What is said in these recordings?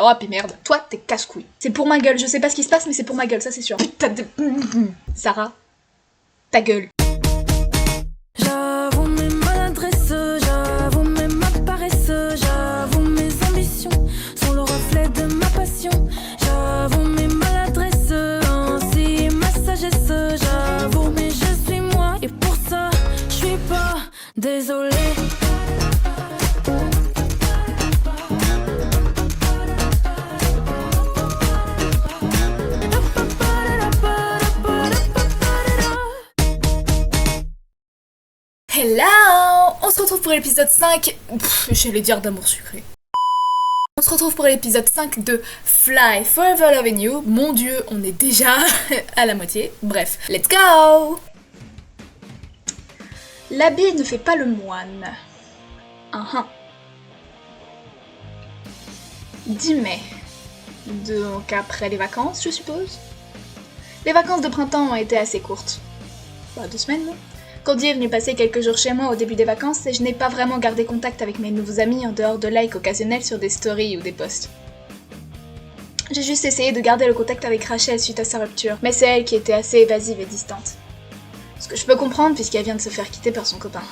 Oh, puis merde, toi, t'es casse-couille. C'est pour ma gueule, je sais pas ce qui se passe, mais c'est pour ma gueule, ça c'est sûr. Putain de... Sarah, ta gueule. J'avoue mes maladresses, j'avoue même ma paresse, j'avoue mes ambitions sont le reflet de ma passion. J'avoue mes maladresses, ainsi ma sagesse, j'avoue mais je suis moi et pour ça je suis pas désolée. Hello! On se retrouve pour l'épisode 5... j'allais dire d'amour sucré. On se retrouve pour l'épisode 5 de Fly Forever Loving You. Mon dieu, on est déjà à la moitié. Bref, let's go! L'habit ne fait pas le moine. 10 mai. Donc après les vacances, je suppose. Les vacances de printemps ont été assez courtes. 2 semaines, non? Cody est venu passer quelques jours chez moi au début des vacances et je n'ai pas vraiment gardé contact avec mes nouveaux amis en dehors de likes occasionnels sur des stories ou des posts. J'ai juste essayé de garder le contact avec Rachel suite à sa rupture, mais c'est elle qui était assez évasive et distante. Ce que je peux comprendre puisqu'elle vient de se faire quitter par son copain.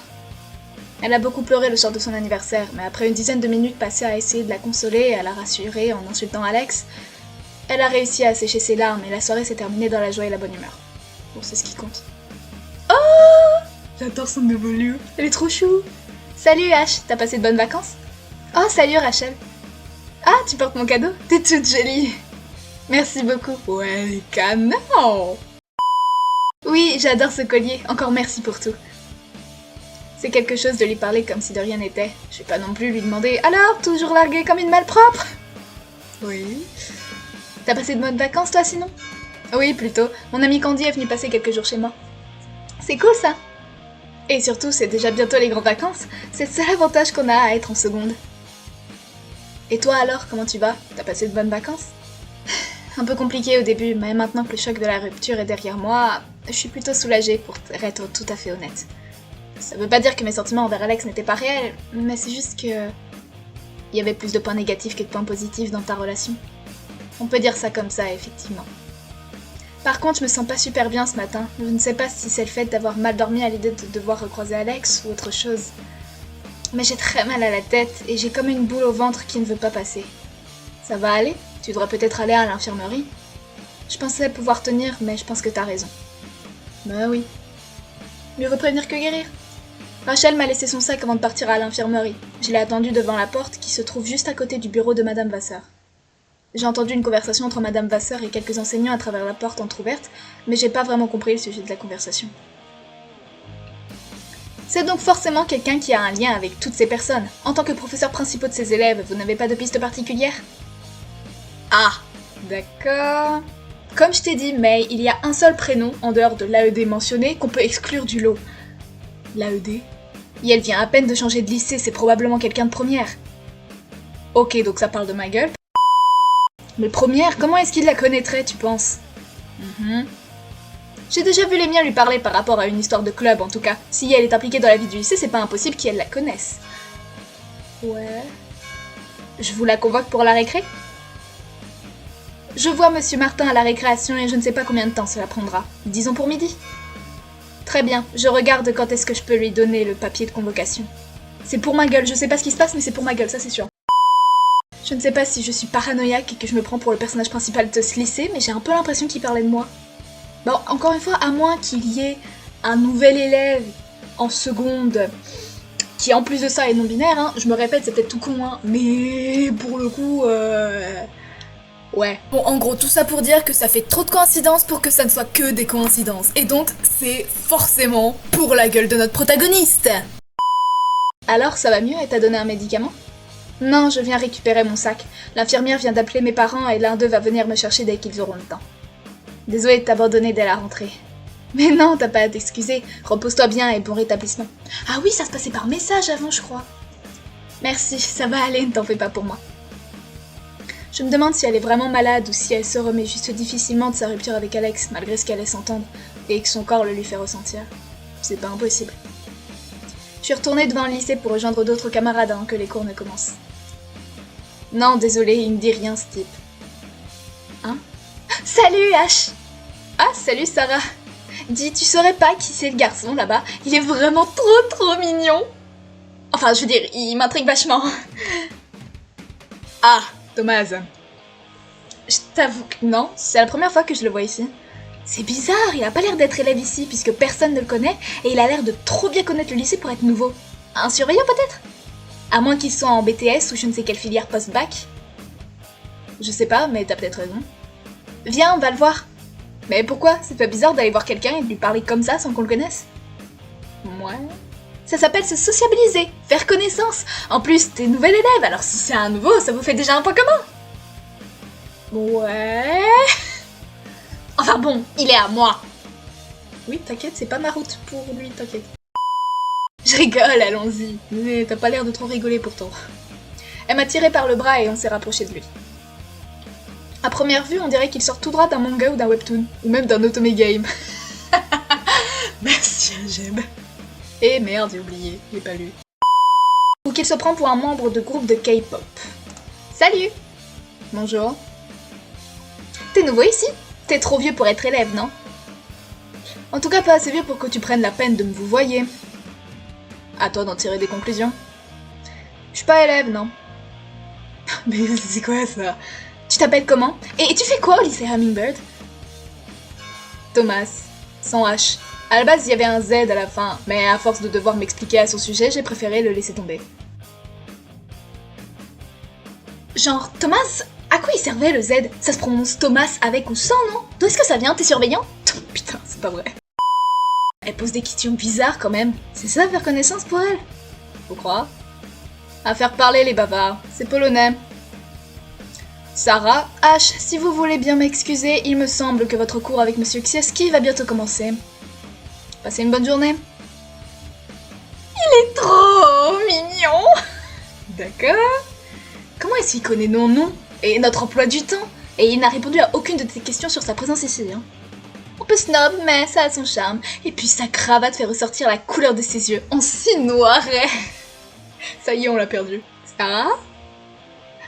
Elle a beaucoup pleuré le soir de son anniversaire, mais après une dizaine de minutes passées à essayer de la consoler et à la rassurer en insultant Alex, elle a réussi à sécher ses larmes et la soirée s'est terminée dans la joie et la bonne humeur. Bon, c'est ce qui compte. J'adore son nouveau look, elle est trop chou. Salut H, t'as passé de bonnes vacances? Oh, salut Rachel. Ah, tu portes mon cadeau? T'es toute jolie. Merci beaucoup. Ouais, canon. Oui, j'adore ce collier, encore merci pour tout. C'est quelque chose de lui parler comme si de rien n'était. Je vais pas non plus lui demander « Alors, toujours larguée comme une malpropre ?» Oui. T'as passé de bonnes vacances toi sinon? Oui, plutôt. Mon amie Candy est venue passer quelques jours chez moi. C'est cool ça. Et surtout, c'est déjà bientôt les grandes vacances, c'est le seul avantage qu'on a à être en seconde. Et toi alors, comment tu vas? T'as passé de bonnes vacances? Un peu compliqué au début, mais maintenant que le choc de la rupture est derrière moi, je suis plutôt soulagée pour être tout à fait honnête. Ça veut pas dire que mes sentiments envers Alex n'étaient pas réels, mais c'est juste que... il y avait plus de points négatifs que de points positifs dans ta relation. On peut dire ça comme ça, effectivement. Par contre, je me sens pas super bien ce matin. Je ne sais pas si c'est le fait d'avoir mal dormi à l'idée de devoir recroiser Alex ou autre chose. Mais j'ai très mal à la tête et j'ai comme une boule au ventre qui ne veut pas passer. Ça va aller? Tu devrais peut-être aller à l'infirmerie. Je pensais pouvoir tenir, mais je pense que t'as raison. Bah oui. Mieux vaut prévenir que guérir. Rachel m'a laissé son sac avant de partir à l'infirmerie. Je l'ai attendu devant la porte qui se trouve juste à côté du bureau de Madame Vasseur. J'ai entendu une conversation entre Madame Vasseur et quelques enseignants à travers la porte entrouverte, mais j'ai pas vraiment compris le sujet de la conversation. C'est donc forcément quelqu'un qui a un lien avec toutes ces personnes. En tant que professeur principal de ses élèves, vous n'avez pas de piste particulière? Ah, d'accord. Comme je t'ai dit, May, il y a un seul prénom, en dehors de l'AED mentionné, qu'on peut exclure du lot. L'AED? Et elle vient à peine de changer de lycée, c'est probablement quelqu'un de première. Ok, donc ça parle de ma gueule. Mais première, comment est-ce qu'il la connaîtrait, tu penses? J'ai déjà vu les miens lui parler par rapport à une histoire de club, en tout cas. Si elle est impliquée dans la vie du lycée, c'est pas impossible qu'elle la connaisse. Ouais... Je vous la convoque pour la récré? Je vois Monsieur Martin à la récréation et je ne sais pas combien de temps cela prendra. Disons pour midi. Très bien, je regarde quand est-ce que je peux lui donner le papier de convocation. C'est pour ma gueule, je sais pas ce qui se passe, mais c'est pour ma gueule, ça c'est sûr. Je ne sais pas si je suis paranoïaque et que je me prends pour le personnage principal de ce lycée, mais j'ai un peu l'impression qu'il parlait de moi. Bon, encore une fois, à moins qu'il y ait un nouvel élève en seconde qui, en plus de ça, est non-binaire, hein, je me répète, c'est peut-être tout con, hein, mais pour le coup, ouais. Bon, en gros, tout ça pour dire que ça fait trop de coïncidences pour que ça ne soit que des coïncidences. Et donc, c'est forcément pour la gueule de notre protagoniste. Alors, ça va mieux? Elle t'a donné un médicament? Non, je viens récupérer mon sac. L'infirmière vient d'appeler mes parents et l'un d'eux va venir me chercher dès qu'ils auront le temps. Désolée de t'abandonner dès la rentrée. Mais non, t'as pas à t'excuser. Repose-toi bien et bon rétablissement. Ah oui, ça se passait par message avant, je crois. Merci, ça va aller, ne t'en fais pas pour moi. Je me demande si elle est vraiment malade ou si elle se remet juste difficilement de sa rupture avec Alex, malgré ce qu'elle laisse entendre, et que son corps le lui fait ressentir. C'est pas impossible. Je suis retournée devant le lycée pour rejoindre d'autres camarades avant que les cours ne commencent. Non, désolé, il me dit rien ce type. Hein? Salut Ash! Ah, salut Sarah! Dis, tu saurais pas qui c'est le garçon là-bas? Il est vraiment trop mignon! Enfin, je veux dire, il m'intrigue vachement. Ah, Thomas. Je t'avoue que non, c'est la première fois que je le vois ici. C'est bizarre, il a pas l'air d'être élève ici puisque personne ne le connaît et il a l'air de trop bien connaître le lycée pour être nouveau. Un surveillant peut-être? À moins qu'il soit en BTS ou je ne sais quelle filière post-bac. Je sais pas, mais t'as peut-être raison. Viens, on va le voir. Mais pourquoi? C'est pas bizarre d'aller voir quelqu'un et de lui parler comme ça sans qu'on le connaisse? Ouais. Ça s'appelle se sociabiliser, faire connaissance. En plus, t'es nouvel élève, alors si c'est un nouveau, ça vous fait déjà un point commun. Ouais... Enfin bon, il est à moi. Oui, t'inquiète, c'est pas ma route pour lui, t'inquiète. Je rigole, allons-y. Mais t'as pas l'air de trop rigoler pourtant. Elle m'a tiré par le bras et on s'est rapproché de lui. À première vue, on dirait qu'il sort tout droit d'un manga ou d'un webtoon, ou même d'un otome game. Merci, Ajeb. Eh merde, j'ai oublié, j'ai pas lu. Ou qu'il se prend pour un membre de groupe de K-pop. Salut! Bonjour. T'es nouveau ici? T'es trop vieux pour être élève, non? En tout cas, pas assez vieux pour que tu prennes la peine de me vous voyer. À toi d'en tirer des conclusions. Je suis pas élève, non? Mais c'est quoi ça? Tu t'appelles comment? Et tu fais quoi au lycée Hummingbird? Thomas, sans H. À la base, il y avait un Z à la fin, mais à force de devoir m'expliquer à son sujet, j'ai préféré le laisser tomber. Genre, Thomas? À quoi il servait le Z? Ça se prononce Thomas avec ou sans, non? D'où est-ce que ça vient? T'es surveillant? Putain, c'est pas vrai. Elle pose des questions bizarres quand même. C'est ça, faire connaissance pour elle? Faut croire. À faire parler les bavards. C'est polonais. Sarah, H, si vous voulez bien m'excuser, il me semble que votre cours avec Monsieur Ksiewski va bientôt commencer. Passez une bonne journée. Il est trop mignon. D'accord. Comment est-ce qu'il connaît nos noms et notre emploi du temps? Et il n'a répondu à aucune de tes questions sur sa présence ici. Hein. Un peu snob, mais ça a son charme. Et puis sa cravate fait ressortir la couleur de ses yeux en si noiret. Ça y est, on l'a perdu. Sarah?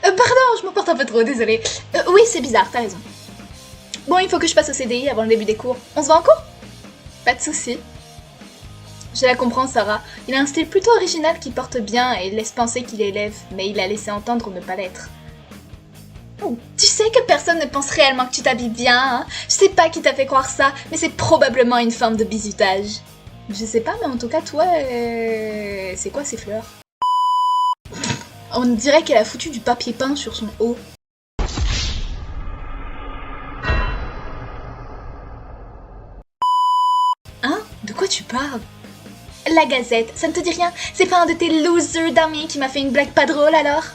Pardon, je m'emporte un peu trop, désolée. Oui, c'est bizarre, t'as raison. Bon, il faut que je passe au CDI avant le début des cours. On se voit en cours? Pas de soucis. Je la comprends, Sarah. Il a un style plutôt original qui porte bien et laisse penser qu'il est élève, mais il a laissé entendre ne pas l'être. Oh, tu sais que personne ne pense réellement que tu t'habilles bien, hein? Je sais pas qui t'a fait croire ça, mais c'est probablement une forme de bizutage. Je sais pas, mais en tout cas, toi, c'est quoi ces fleurs? On dirait qu'elle a foutu du papier peint sur son haut. Hein? De quoi tu parles? La Gazette, ça ne te dit rien? C'est pas un de tes losers d'amis qui m'a fait une blague pas drôle alors?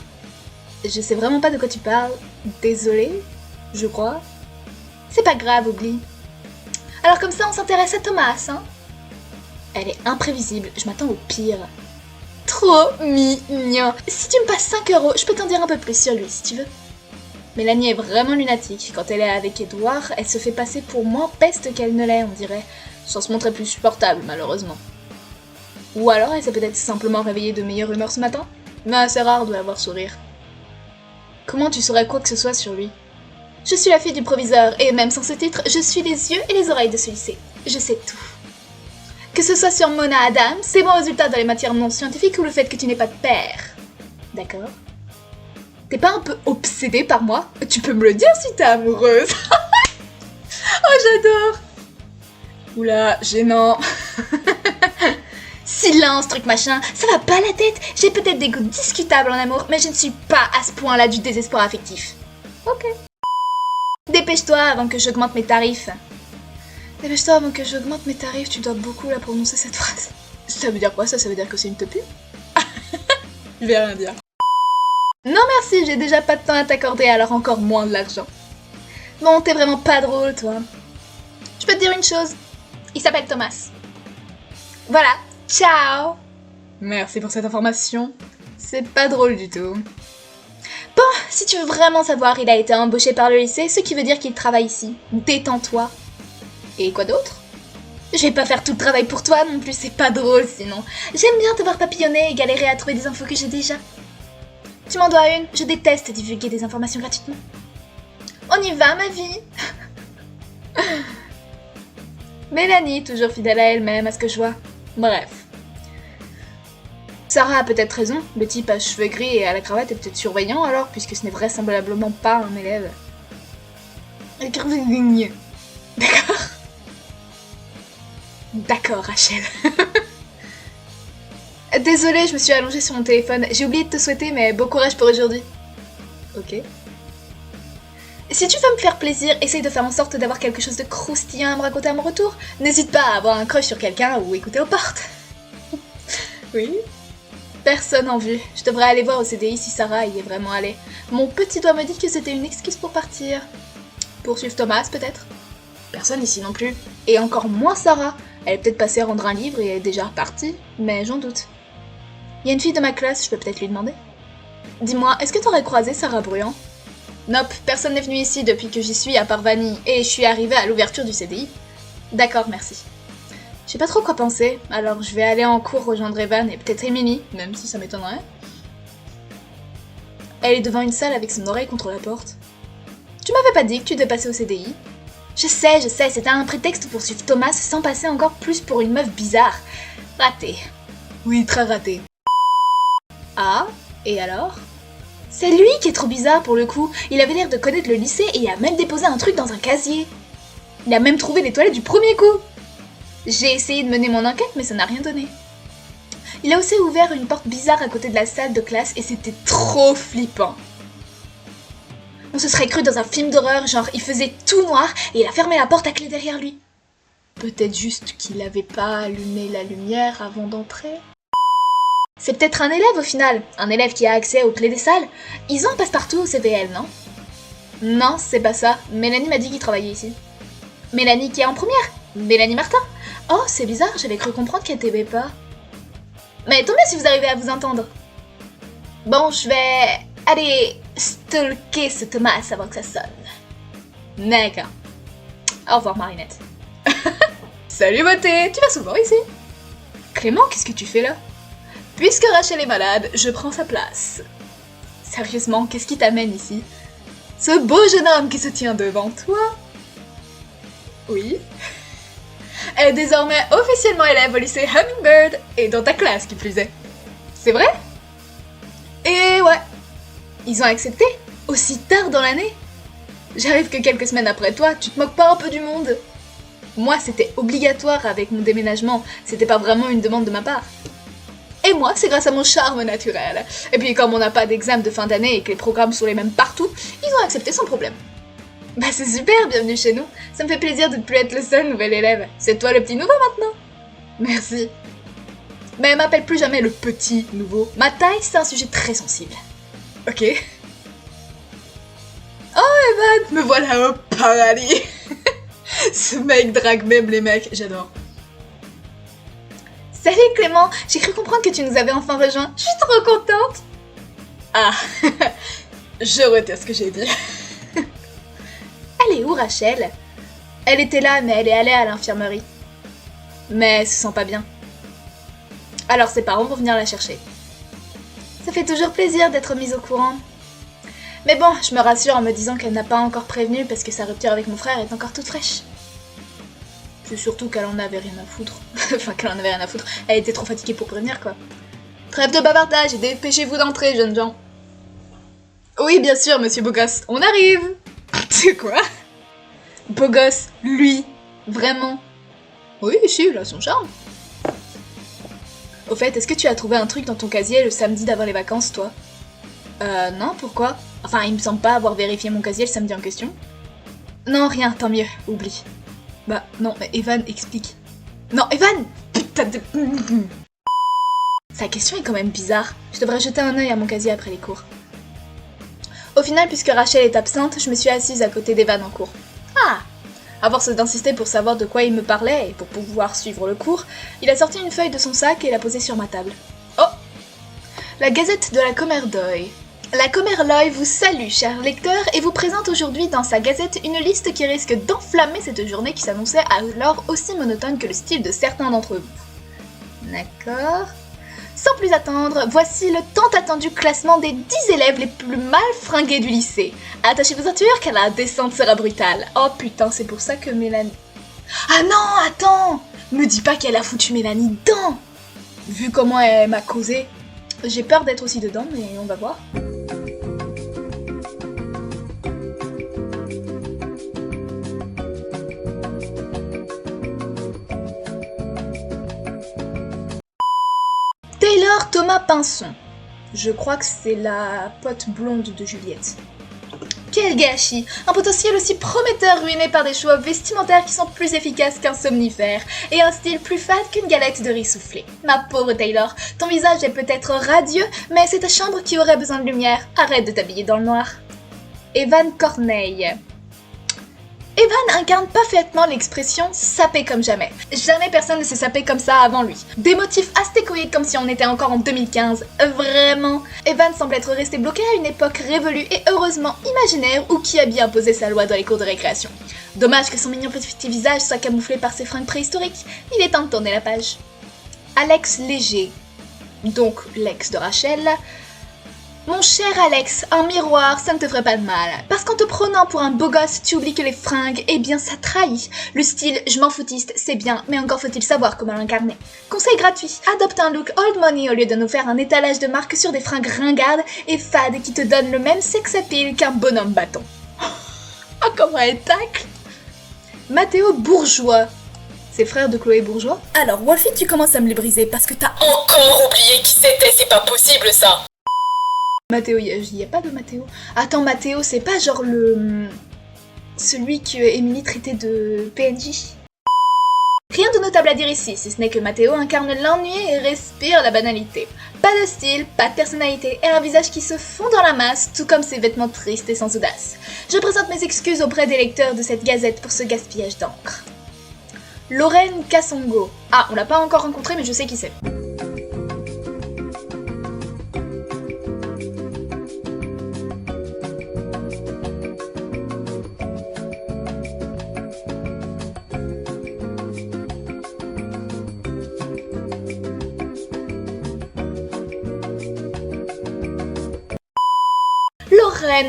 Je sais vraiment pas de quoi tu parles. Désolée, je crois. C'est pas grave, oublie. Alors comme ça, on s'intéresse à Thomas, hein? Elle est imprévisible, je m'attends au pire. Trop mignon. Si tu me passes 5 €, je peux t'en dire un peu plus sur lui, si tu veux. Mélanie est vraiment lunatique. Quand elle est avec Edouard, elle se fait passer pour moins peste qu'elle ne l'est, on dirait. Sans se montrer plus supportable, malheureusement. Ou alors, elle s'est peut-être simplement réveillée de meilleure humeur ce matin. Mais c'est rare de la voir sourire. Comment tu saurais quoi que ce soit sur lui? Je suis la fille du proviseur, et même sans ce titre, je suis les yeux et les oreilles de ce lycée. Je sais tout. Que ce soit sur Mona Adams, ses bons résultats dans les matières non scientifiques ou le fait que tu n'aies pas de père. D'accord? T'es pas un peu obsédée par moi? Tu peux me le dire si t'es amoureuse. Oh, j'adore. Oula, gênant. Silence, truc machin, ça va pas la tête. J'ai peut-être des goûts discutables en amour, mais je ne suis pas à ce point-là du désespoir affectif. Ok. Dépêche-toi avant que j'augmente mes tarifs. Dépêche-toi avant que j'augmente mes tarifs, tu dois beaucoup la prononcer cette phrase. Ça veut dire quoi ça? Ça veut dire que c'est une topue? Je vais rien dire. Non merci, j'ai déjà pas de temps à t'accorder, alors encore moins de l'argent. Bon, t'es vraiment pas drôle, toi. Je peux te dire une chose, il s'appelle Thomas. Voilà, ciao. Merci pour cette information. C'est pas drôle du tout. Bon, si tu veux vraiment savoir, il a été embauché par le lycée, ce qui veut dire qu'il travaille ici. Détends-toi. Et quoi d'autre? Je vais pas faire tout le travail pour toi non plus, c'est pas drôle sinon. J'aime bien te voir papillonner et galérer à trouver des infos que j'ai déjà. Tu m'en dois une, je déteste divulguer des informations gratuitement. On y va, ma vie. Mélanie, toujours fidèle à elle-même, à ce que je vois. Bref. Sarah a peut-être raison, le type à cheveux gris et à la cravate est peut-être surveillant alors, puisque ce n'est vraisemblablement pas un élève. D'accord. D'accord, Rachel. Désolée, je me suis allongée sur mon téléphone. J'ai oublié de te souhaiter, mais bon courage pour aujourd'hui. Ok. Si tu veux me faire plaisir, essaye de faire en sorte d'avoir quelque chose de croustillant à me raconter à mon retour. N'hésite pas à avoir un crush sur quelqu'un ou écouter aux portes. Oui. Personne en vue. Je devrais aller voir au CDI si Sarah y est vraiment allée. Mon petit doigt me dit que c'était une excuse pour partir. Poursuivre Thomas, peut-être? Personne ici non plus. Et encore moins Sarah. Elle est peut-être passée rendre un livre et elle est déjà repartie, mais j'en doute. Il y a une fille de ma classe, je peux peut-être lui demander. Dis-moi, est-ce que t'aurais croisé Sarah Bruyant? Nope, personne n'est venu ici depuis que j'y suis à part Vanny, et je suis arrivée à l'ouverture du CDI. D'accord, merci. Je sais pas trop quoi penser, alors je vais aller en cours rejoindre Evan et peut-être Emily, même si ça m'étonnerait. Elle est devant une salle avec son oreille contre la porte. Tu m'avais pas dit que tu devais passer au CDI? Je sais, c'était un prétexte pour suivre Thomas sans passer encore plus pour une meuf bizarre. Raté. Oui, très raté. Ah, et alors? C'est lui qui est trop bizarre pour le coup. Il avait l'air de connaître le lycée et il a même déposé un truc dans un casier. Il a même trouvé les toilettes du premier coup. J'ai essayé de mener mon enquête, mais ça n'a rien donné. Il a aussi ouvert une porte bizarre à côté de la salle de classe et c'était trop flippant. On se serait cru dans un film d'horreur, genre il faisait tout noir et il a fermé la porte à clé derrière lui. Peut-être juste qu'il n'avait pas allumé la lumière avant d'entrer. C'est peut-être un élève au final, un élève qui a accès aux clés des salles. Ils ont un passe-partout au CVL, non? Non, c'est pas ça. Mélanie m'a dit qu'il travaillait ici. Mélanie qui est en première? Mélanie Martin? Oh, c'est bizarre, j'avais cru comprendre qu'elle t'aimait pas. Mais tant mieux si vous arrivez à vous entendre. Bon, je vais aller stalker ce Thomas avant que ça sonne. D'accord. Au revoir, Marinette. Salut, beauté, tu vas souvent ici? Clément, qu'est-ce que tu fais là? Puisque Rachel est malade, je prends sa place. Sérieusement, qu'est-ce qui t'amène ici? Ce beau jeune homme qui se tient devant toi? Oui. Elle est désormais officiellement élève au lycée Hummingbird, et dans ta classe qui plus est. C'est vrai? Et ouais. Ils ont accepté? Aussi tard dans l'année? J'arrive que quelques semaines après toi, tu te moques pas un peu du monde? Moi, c'était obligatoire avec mon déménagement, c'était pas vraiment une demande de ma part. Et moi, c'est grâce à mon charme naturel. Et puis comme on n'a pas d'examen de fin d'année et que les programmes sont les mêmes partout, ils ont accepté sans problème. Bah c'est super, bienvenue chez nous. Ça me fait plaisir de ne plus être le seul nouvel élève. C'est toi le petit nouveau maintenant. Merci. Mais m'appelle plus jamais le petit nouveau. Ma taille, c'est un sujet très sensible. Ok. Oh Evan, me voilà au paradis. Ce mec drague même les mecs, j'adore. Salut Clément, j'ai cru comprendre que tu nous avais enfin rejoints. Je suis trop contente. Ah, je retire ce que j'ai dit. Elle est où Rachel? Elle était là, mais elle est allée à l'infirmerie. Mais elle se sent pas bien. Alors ses parents vont venir la chercher. Ça fait toujours plaisir d'être mise au courant. Mais bon, je me rassure en me disant qu'elle n'a pas encore prévenu parce que sa rupture avec mon frère est encore toute fraîche. C'est surtout qu'elle en avait rien à foutre. Enfin, qu'elle en avait rien à foutre. Elle était trop fatiguée pour prévenir, quoi. Trêve de bavardage et dépêchez-vous d'entrer, jeunes gens. Oui, bien sûr, monsieur Bogos, on arrive. C'est quoi? Bogos, lui, vraiment. Oui, si, il a son charme. Au fait, est-ce que tu as trouvé un truc dans ton casier le samedi d'avant les vacances, toi? Non, pourquoi? Enfin, il me semble pas avoir vérifié mon casier le samedi en question. Non, rien, tant mieux, oublie. Bah, non, mais Evan, explique. Non, Evan! Putain de... Sa question est quand même bizarre. Je devrais jeter un œil à mon casier après les cours. Au final, puisque Rachel est absente, je me suis assise à côté d'Evan en cours. Ah! À force d'insister pour savoir de quoi il me parlait et pour pouvoir suivre le cours, il a sorti une feuille de son sac et l'a posée sur ma table. Oh! La Gazette de la Commerdoy. La Commerloy vous salue, chers lecteurs, et vous présente aujourd'hui dans sa gazette une liste qui risque d'enflammer cette journée qui s'annonçait alors aussi monotone que le style de certains d'entre vous. D'accord. Sans plus attendre, voici le tant attendu classement des 10 élèves les plus mal fringués du lycée. Attachez vos ceintures car la descente sera brutale. Oh putain, c'est pour ça que Mélanie... Ah non, attends! Me dis pas qu'elle a foutu Mélanie dedans! Vu comment elle m'a causé, j'ai peur d'être aussi dedans, mais on va voir. Taylor Thomas Pinson. Je crois que c'est la pote blonde de Juliette. Quel gâchis! Un potentiel aussi prometteur ruiné par des choix vestimentaires qui sont plus efficaces qu'un somnifère, et un style plus fade qu'une galette de riz soufflé. Ma pauvre Taylor, ton visage est peut-être radieux, mais c'est ta chambre qui aurait besoin de lumière. Arrête de t'habiller dans le noir. Evan Corneille. Evan incarne parfaitement l'expression « saper comme jamais ». Jamais personne ne s'est sapé comme ça avant lui. Des motifs astécoïdes comme si on était encore en 2015. Vraiment. Evan semble être resté bloqué à une époque révolue et heureusement imaginaire où qui a bien imposé sa loi dans les cours de récréation. Dommage que son mignon petit visage soit camouflé par ses fringues préhistoriques. Il est temps de tourner la page. Alex Léger. Donc l'ex de Rachel. Mon cher Alex, un miroir, ça ne te ferait pas de mal. Parce qu'en te prenant pour un beau gosse, tu oublies que les fringues, eh bien ça trahit. Le style, je m'en foutiste, c'est bien, mais encore faut-il savoir comment l'incarner. Conseil gratuit, adopte un look old money au lieu de nous faire un étalage de marque sur des fringues ringardes et fades qui te donnent le même sex appeal qu'un bonhomme bâton. Oh, comment elle tacle. Mathéo Bourgeois. C'est frère de Chloé Bourgeois. Alors, Wolfie, tu commences à me les briser parce que t'as encore oublié qui c'était, c'est pas possible ça. Mathéo, il y a pas de Mathéo. Attends, Mathéo, c'est pas genre celui que Emily traitait de PNJ. Rien de notable à dire ici, si ce n'est que Mathéo incarne l'ennui et respire la banalité. Pas de style, pas de personnalité, et un visage qui se fond dans la masse, tout comme ses vêtements tristes et sans audace. Je présente mes excuses auprès des lecteurs de cette gazette pour ce gaspillage d'encre. Lorraine Kassongo. Ah, on l'a pas encore rencontré, mais je sais qui c'est.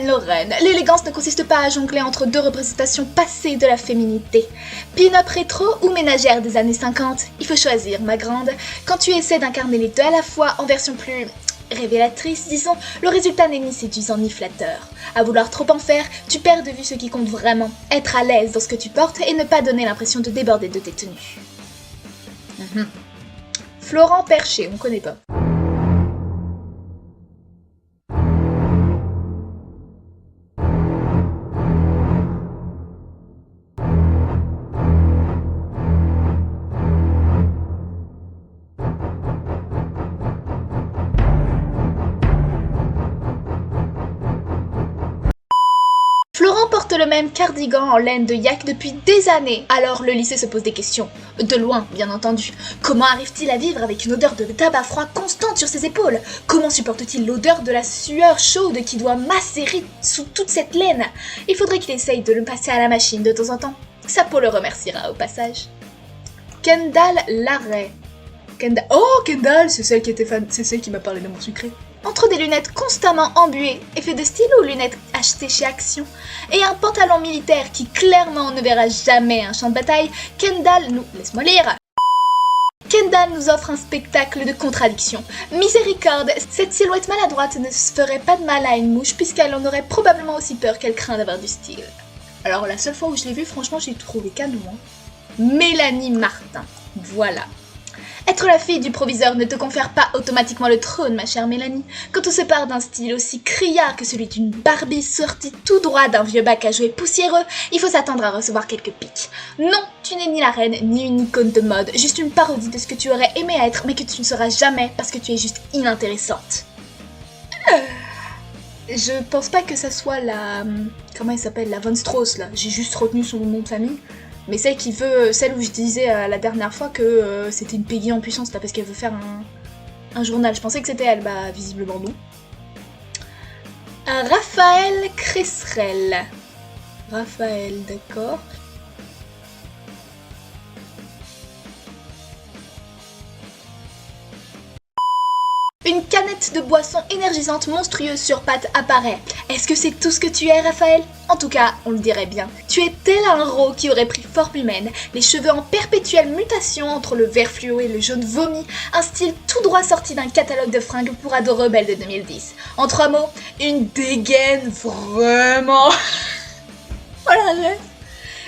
Lorraine, l'élégance ne consiste pas à jongler entre deux représentations passées de la féminité. Pin-up rétro ou ménagère des années 50, il faut choisir, ma grande. Quand tu essaies d'incarner les deux à la fois en version plus révélatrice, disons, le résultat n'est ni séduisant ni flatteur. À vouloir trop en faire, tu perds de vue ce qui compte vraiment, être à l'aise dans ce que tu portes et ne pas donner l'impression de déborder de tes tenues. Florent Perché, on connaît pas. Florent porte le même cardigan en laine de yak depuis des années, alors le lycée se pose des questions. De loin, bien entendu. Comment arrive-t-il à vivre avec une odeur de tabac froid constante sur ses épaules? Comment supporte-t-il l'odeur de la sueur chaude qui doit macérer sous toute cette laine? Il faudrait qu'il essaye de le passer à la machine de temps en temps. Sa peau le remerciera au passage. Kendall Larray. Kendall, c'est celle qui m'a parlé d'amour sucré. Entre des lunettes constamment embuées, effet de style ou lunettes achetées chez Action, et un pantalon militaire qui clairement ne verra jamais un champ de bataille, Kendall nous... Laisse-moi lire. Kendall nous offre un spectacle de contradictions. Miséricorde, cette silhouette maladroite ne se ferait pas de mal à une mouche puisqu'elle en aurait probablement aussi peur qu'elle craint d'avoir du style. Alors la seule fois où je l'ai vue, franchement, j'ai trouvé canon. Mélanie Martin, voilà. Être la fille du proviseur ne te confère pas automatiquement le trône, ma chère Mélanie. Quand on se part d'un style aussi criard que celui d'une Barbie sortie tout droit d'un vieux bac à jouer poussiéreux, il faut s'attendre à recevoir quelques pics. Non, tu n'es ni la reine, ni une icône de mode, juste une parodie de ce que tu aurais aimé être, mais que tu ne seras jamais parce que tu es juste inintéressante. Je pense pas que ça soit la... Comment elle s'appelle? La Von Strauss, là. J'ai juste retenu son nom de famille. Mais celle où je disais la dernière fois que c'était une Peggy en puissance, là, parce qu'elle veut faire un journal. Je pensais que c'était elle, bah visiblement non. Raphaël Cresserel. Raphaël, d'accord. Une canette de boisson énergisante monstrueuse sur pattes apparaît. Est-ce que c'est tout ce que tu es, Raphaël? En tout cas, on le dirait bien. Tu es tel un ro qui aurait pris forme humaine, les cheveux en perpétuelle mutation entre le vert fluo et le jaune vomi, un style tout droit sorti d'un catalogue de fringues pour ados rebelles de 2010. En 3 mots, une dégaine vraiment... Oh la rêve.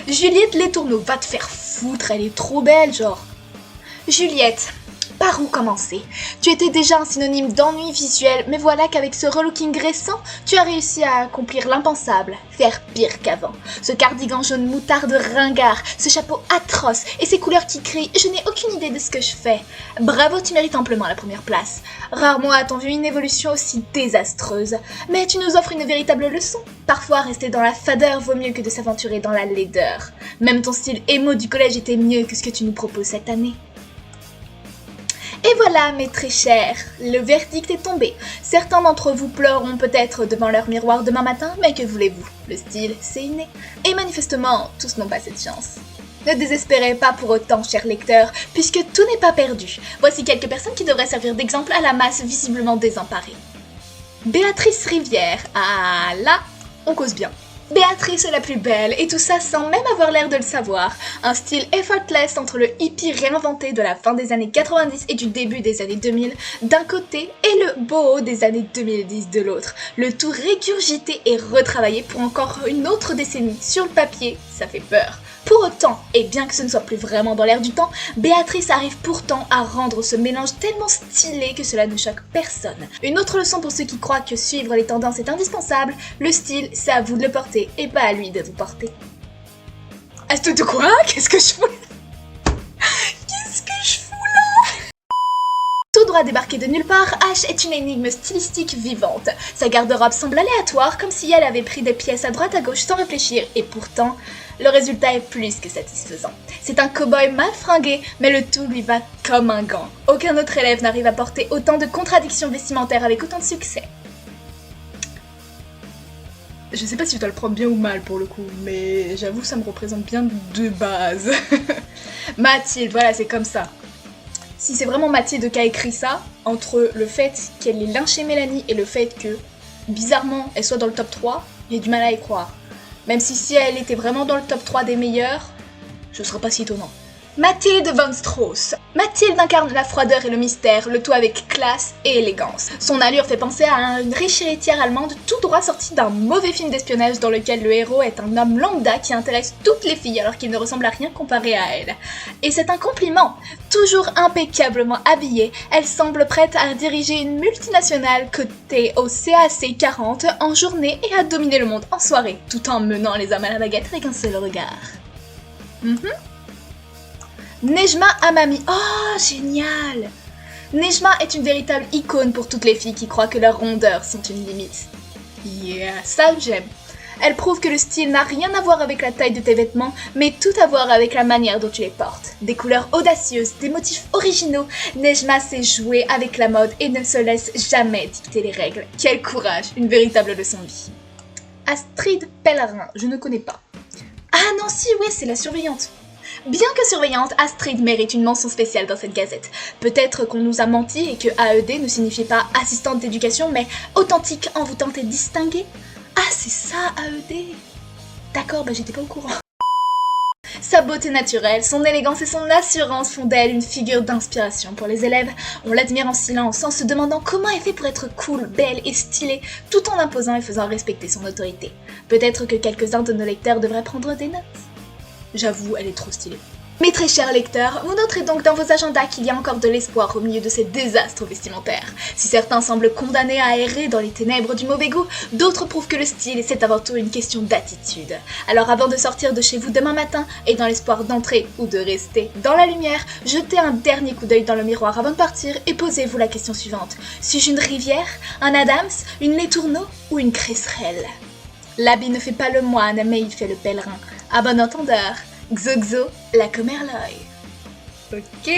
Juliette Letourneau, va te faire foutre, elle est trop belle, genre. Juliette, par où commencer? Tu étais déjà un synonyme d'ennui visuel, mais voilà qu'avec ce relooking récent, tu as réussi à accomplir l'impensable, faire pire qu'avant. Ce cardigan jaune moutarde ringard, ce chapeau atroce et ces couleurs qui crient « Je n'ai aucune idée de ce que je fais ». Bravo, tu mérites amplement la première place. Rarement a-t-on vu une évolution aussi désastreuse, mais tu nous offres une véritable leçon. Parfois, rester dans la fadeur vaut mieux que de s'aventurer dans la laideur. Même ton style émo du collège était mieux que ce que tu nous proposes cette année. Et voilà, mes très chers, le verdict est tombé. Certains d'entre vous pleureront peut-être devant leur miroir demain matin, mais que voulez-vous? Le style, c'est inné. Et manifestement, tous n'ont pas cette chance. Ne désespérez pas pour autant, chers lecteurs, puisque tout n'est pas perdu. Voici quelques personnes qui devraient servir d'exemple à la masse visiblement désemparée. Béatrice Rivière. Ah là, on cause bien. Béatrice est la plus belle, et tout ça sans même avoir l'air de le savoir. Un style effortless entre le hippie réinventé de la fin des années 90 et du début des années 2000 d'un côté et le boho des années 2010 de l'autre. Le tout régurgité et retravaillé pour encore une autre décennie. Sur le papier, ça fait peur. Pour autant, et bien que ce ne soit plus vraiment dans l'air du temps, Béatrice arrive pourtant à rendre ce mélange tellement stylé que cela ne choque personne. Une autre leçon pour ceux qui croient que suivre les tendances est indispensable, le style, c'est à vous de le porter et pas à lui de vous porter. De quoi? Qu'est-ce que je fous? Qu'est-ce que je fous là? Tout droit débarqué de nulle part, Ash est une énigme stylistique vivante. Sa garde-robe semble aléatoire, comme si elle avait pris des pièces à droite à gauche sans réfléchir, et pourtant... le résultat est plus que satisfaisant. C'est un cow-boy mal fringué, mais le tout lui va comme un gant. Aucun autre élève n'arrive à porter autant de contradictions vestimentaires avec autant de succès. Je sais pas si je dois le prendre bien ou mal pour le coup, mais j'avoue ça me représente bien de base. Mathilde, voilà, c'est comme ça. Si c'est vraiment Mathilde qui a écrit ça, entre le fait qu'elle ait lynché Mélanie et le fait que, bizarrement, elle soit dans le top 3, j'ai du mal à y croire. Même si elle était vraiment dans le top 3 des meilleurs, ce serait pas si étonnant. Mathilde von Strauss. Mathilde incarne la froideur et le mystère, le tout avec classe et élégance. Son allure fait penser à une riche héritière allemande tout droit sortie d'un mauvais film d'espionnage dans lequel le héros est un homme lambda qui intéresse toutes les filles alors qu'il ne ressemble à rien comparé à elle. Et c'est un compliment. Toujours impeccablement habillée, elle semble prête à diriger une multinationale cotée au CAC 40 en journée et à dominer le monde en soirée, tout en menant les hommes à la baguette avec un seul regard. Nejma Amami. Oh, génial! Nejma est une véritable icône pour toutes les filles qui croient que leurs rondeurs sont une limite. Yeah, ça j'aime. Elle prouve que le style n'a rien à voir avec la taille de tes vêtements, mais tout à voir avec la manière dont tu les portes. Des couleurs audacieuses, des motifs originaux, Nejma sait jouer avec la mode et ne se laisse jamais dicter les règles. Quel courage, une véritable leçon de vie. Astrid Pellerin, je ne connais pas. Ah non si, oui, c'est la surveillante. Bien que surveillante, Astrid mérite une mention spéciale dans cette gazette. Peut-être qu'on nous a menti et que AED ne signifiait pas assistante d'éducation, mais authentique, envoûtante et distinguée. Ah, c'est ça, AED. D'accord, bah j'étais pas au courant. Sa beauté naturelle, son élégance et son assurance font d'elle une figure d'inspiration pour les élèves. On l'admire en silence, en se demandant comment elle fait pour être cool, belle et stylée, tout en imposant et faisant respecter son autorité. Peut-être que quelques-uns de nos lecteurs devraient prendre des notes. J'avoue, elle est trop stylée. Mes très chers lecteurs, vous noterez donc dans vos agendas qu'il y a encore de l'espoir au milieu de ces désastres vestimentaires. Si certains semblent condamnés à errer dans les ténèbres du mauvais goût, d'autres prouvent que le style, c'est avant tout une question d'attitude. Alors avant de sortir de chez vous demain matin, et dans l'espoir d'entrer ou de rester dans la lumière, jetez un dernier coup d'œil dans le miroir avant de partir et posez-vous la question suivante. Suis-je une rivière, un Adams, une Letourneau ou une Cresserelle? L'habit ne fait pas le moine, mais il fait le pèlerin. À bon entendeur, Xoxo, la commerloy. Ok,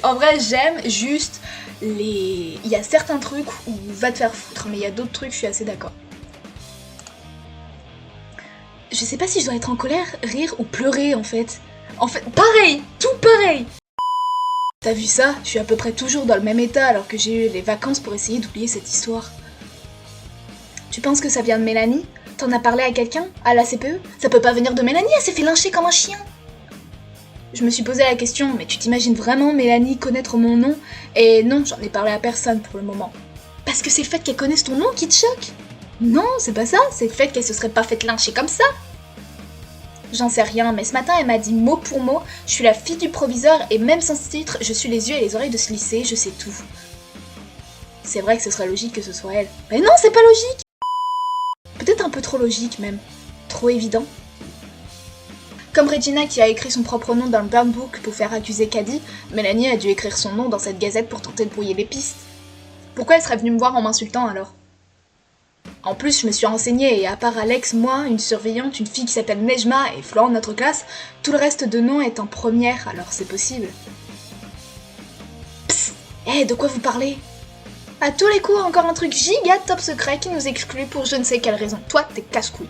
en vrai j'aime juste les... Il y a certains trucs où va te faire foutre, mais il y a d'autres trucs, je suis assez d'accord. Je sais pas si je dois être en colère, rire ou pleurer en fait. En fait, pareil, tout pareil. T'as vu ça? Je suis à peu près toujours dans le même état alors que j'ai eu les vacances pour essayer d'oublier cette histoire. Tu penses que ça vient de Mélanie? T'en as parlé à quelqu'un? À la CPE? Ça peut pas venir de Mélanie, elle s'est fait lyncher comme un chien! Je me suis posé la question, mais tu t'imagines vraiment Mélanie connaître mon nom? Et non, j'en ai parlé à personne pour le moment. Parce que c'est le fait qu'elle connaisse ton nom qui te choque? Non, c'est pas ça, c'est le fait qu'elle se serait pas faite lyncher comme ça! J'en sais rien, mais ce matin elle m'a dit mot pour mot, je suis la fille du proviseur et même sans ce titre, je suis les yeux et les oreilles de ce lycée, je sais tout. C'est vrai que ce serait logique que ce soit elle. Mais non, c'est pas logique! Peut-être un peu trop logique même. Trop évident. Comme Regina qui a écrit son propre nom dans le burn book pour faire accuser Caddy, Mélanie a dû écrire son nom dans cette gazette pour tenter de brouiller les pistes. Pourquoi elle serait venue me voir en m'insultant alors? En plus, je me suis renseignée et à part Alex, moi, une surveillante, une fille qui s'appelle Nejma et Florent de notre classe, tout le reste de nom est en première, alors c'est possible. Psst, de quoi vous parlez? À tous les coups, encore un truc giga top secret qui nous exclut pour je ne sais quelle raison. Toi, t'es casse-couille.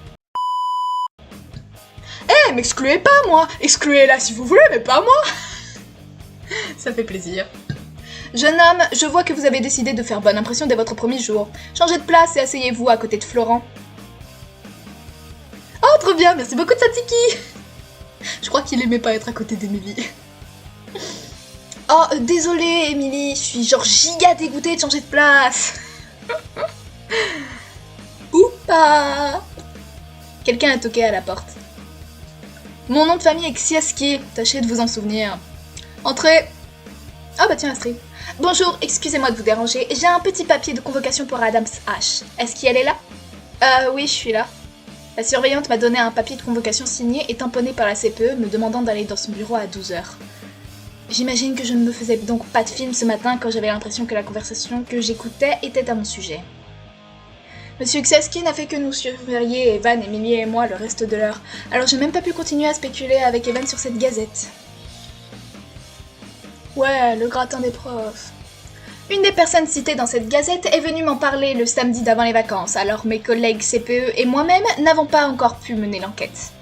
M'excluez pas, moi! Excluez-la si vous voulez, mais pas moi! Ça fait plaisir. Jeune homme, je vois que vous avez décidé de faire bonne impression dès votre premier jour. Changez de place et asseyez-vous à côté de Florent. Oh, trop bien, merci beaucoup de Satiki! Je crois qu'il aimait pas être à côté d'Emilie. Oh, désolée, Émilie, je suis genre giga dégoûtée de changer de place. Ou pas. Quelqu'un a toqué à la porte. Mon nom de famille est Xiaski, tâchez de vous en souvenir. Entrez. Ah bah tiens, Astrid. Bonjour, excusez-moi de vous déranger, j'ai un petit papier de convocation pour Adams H. Est-ce qu'elle est là? Oui, je suis là. La surveillante m'a donné un papier de convocation signé et tamponné par la CPE me demandant d'aller dans son bureau à 12h. J'imagine que je ne me faisais donc pas de film ce matin quand j'avais l'impression que la conversation que j'écoutais était à mon sujet. Monsieur Xiaski n'a fait que nous surveiller Evan, Emilie et moi le reste de l'heure, alors j'ai même pas pu continuer à spéculer avec Evan sur cette gazette. Ouais, le gratin des profs. Une des personnes citées dans cette gazette est venue m'en parler le samedi d'avant les vacances, alors mes collègues CPE et moi-même n'avons pas encore pu mener l'enquête.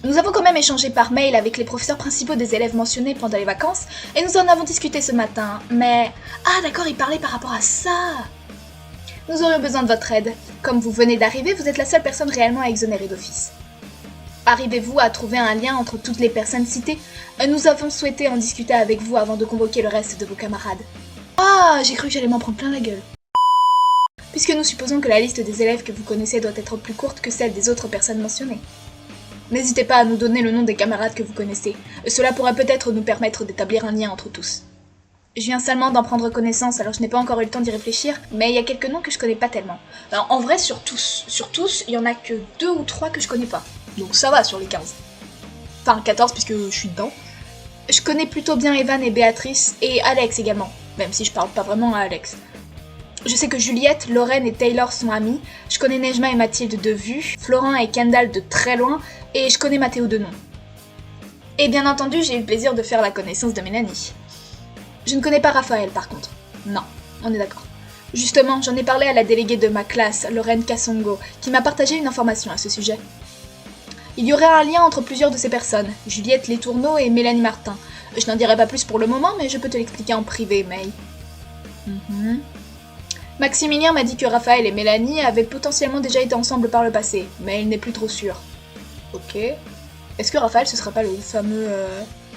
Nous avons quand même échangé par mail avec les professeurs principaux des élèves mentionnés pendant les vacances, et nous en avons discuté ce matin, mais... Ah d'accord, il parlait par rapport à ça. Nous aurions besoin de votre aide. Comme vous venez d'arriver, vous êtes la seule personne réellement exonérée d'office. Arrivez-vous à trouver un lien entre toutes les personnes citées? Nous avons souhaité en discuter avec vous avant de convoquer le reste de vos camarades. Ah, j'ai cru que j'allais m'en prendre plein la gueule. Puisque nous supposons que la liste des élèves que vous connaissez doit être plus courte que celle des autres personnes mentionnées. N'hésitez pas à nous donner le nom des camarades que vous connaissez. Cela pourra peut-être nous permettre d'établir un lien entre tous. Je viens seulement d'en prendre connaissance, alors je n'ai pas encore eu le temps d'y réfléchir, mais il y a quelques noms que je connais pas tellement. Alors, en vrai, sur tous, il y en a que 2 ou 3 que je connais pas. Donc ça va sur les 15. Enfin, 14 puisque je suis dedans. Je connais plutôt bien Evan et Béatrice, et Alex également, même si je parle pas vraiment à Alex. Je sais que Juliette, Lorraine et Taylor sont amies, je connais Nejma et Mathilde de vue, Florent et Kendall de très loin, et je connais Mathéo de nom. Et bien entendu, j'ai eu le plaisir de faire la connaissance de Mélanie. Je ne connais pas Raphaël par contre. Non, on est d'accord. Justement, j'en ai parlé à la déléguée de ma classe, Lorraine Kassongo, qui m'a partagé une information à ce sujet. Il y aurait un lien entre plusieurs de ces personnes, Juliette Letourneau et Mélanie Martin. Je n'en dirai pas plus pour le moment, mais je peux te l'expliquer en privé, May. Maximilien m'a dit que Raphaël et Mélanie avaient potentiellement déjà été ensemble par le passé, mais il n'est plus trop sûr. Ok. Est-ce que Raphaël ce serait pas le fameux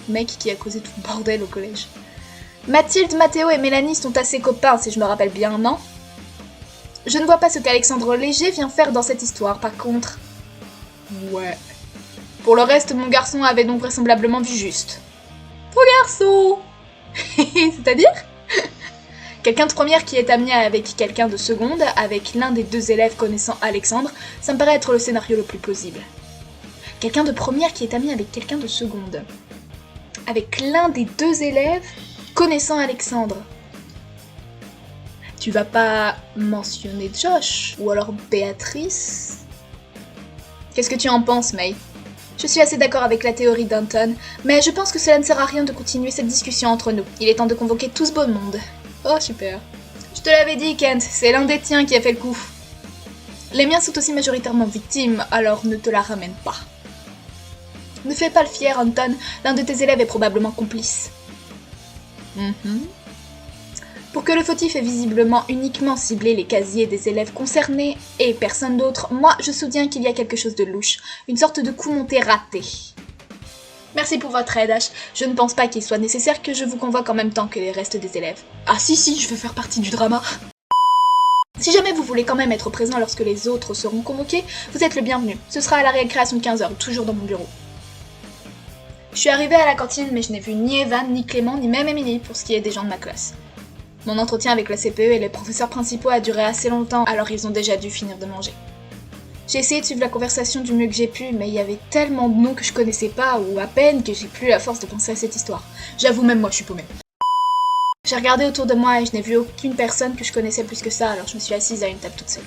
mec qui a causé tout le bordel au collège? Mathilde, Mathéo et Mélanie sont assez copains, si je me rappelle bien, non? Je ne vois pas ce qu'Alexandre Léger vient faire dans cette histoire, par contre. Ouais. Pour le reste, mon garçon avait donc vraisemblablement vu juste. Ton garçon! C'est-à-dire? Quelqu'un de première qui est ami avec quelqu'un de seconde, avec l'un des 2 élèves connaissant Alexandre, ça me paraît être le scénario le plus plausible. Quelqu'un de première qui est ami avec quelqu'un de seconde. Avec l'un des 2 élèves connaissant Alexandre. Tu vas pas mentionner Josh, ou alors Béatrice? Qu'est-ce que tu en penses, May? Je suis assez d'accord avec la théorie d'Anton, mais je pense que cela ne sert à rien de continuer cette discussion entre nous. Il est temps de convoquer tout ce beau monde. Oh, super. Je te l'avais dit, Kent, c'est l'un des tiens qui a fait le coup. Les miens sont aussi majoritairement victimes, alors ne te la ramène pas. Ne fais pas le fier, Anton, l'un de tes élèves est probablement complice. Pour que le fautif ait visiblement uniquement ciblé les casiers des élèves concernés et personne d'autre, moi je soutiens qu'il y a quelque chose de louche, une sorte de coup monté raté. Merci pour votre aide, H. Je ne pense pas qu'il soit nécessaire que je vous convoque en même temps que les restes des élèves. Ah si, je veux faire partie du drama. Si jamais vous voulez quand même être présent lorsque les autres seront convoqués, vous êtes le bienvenu. Ce sera à la récréation de 15h, toujours dans mon bureau. Je suis arrivée à la cantine, mais je n'ai vu ni Evan, ni Clément, ni même Émilie pour ce qui est des gens de ma classe. Mon entretien avec la CPE et les professeurs principaux a duré assez longtemps, alors ils ont déjà dû finir de manger. J'ai essayé de suivre la conversation du mieux que j'ai pu, mais il y avait tellement de noms que je connaissais pas, ou à peine, que j'ai plus la force de penser à cette histoire. J'avoue, même moi, je suis paumée. J'ai regardé autour de moi et je n'ai vu aucune personne que je connaissais plus que ça, alors je me suis assise à une table toute seule.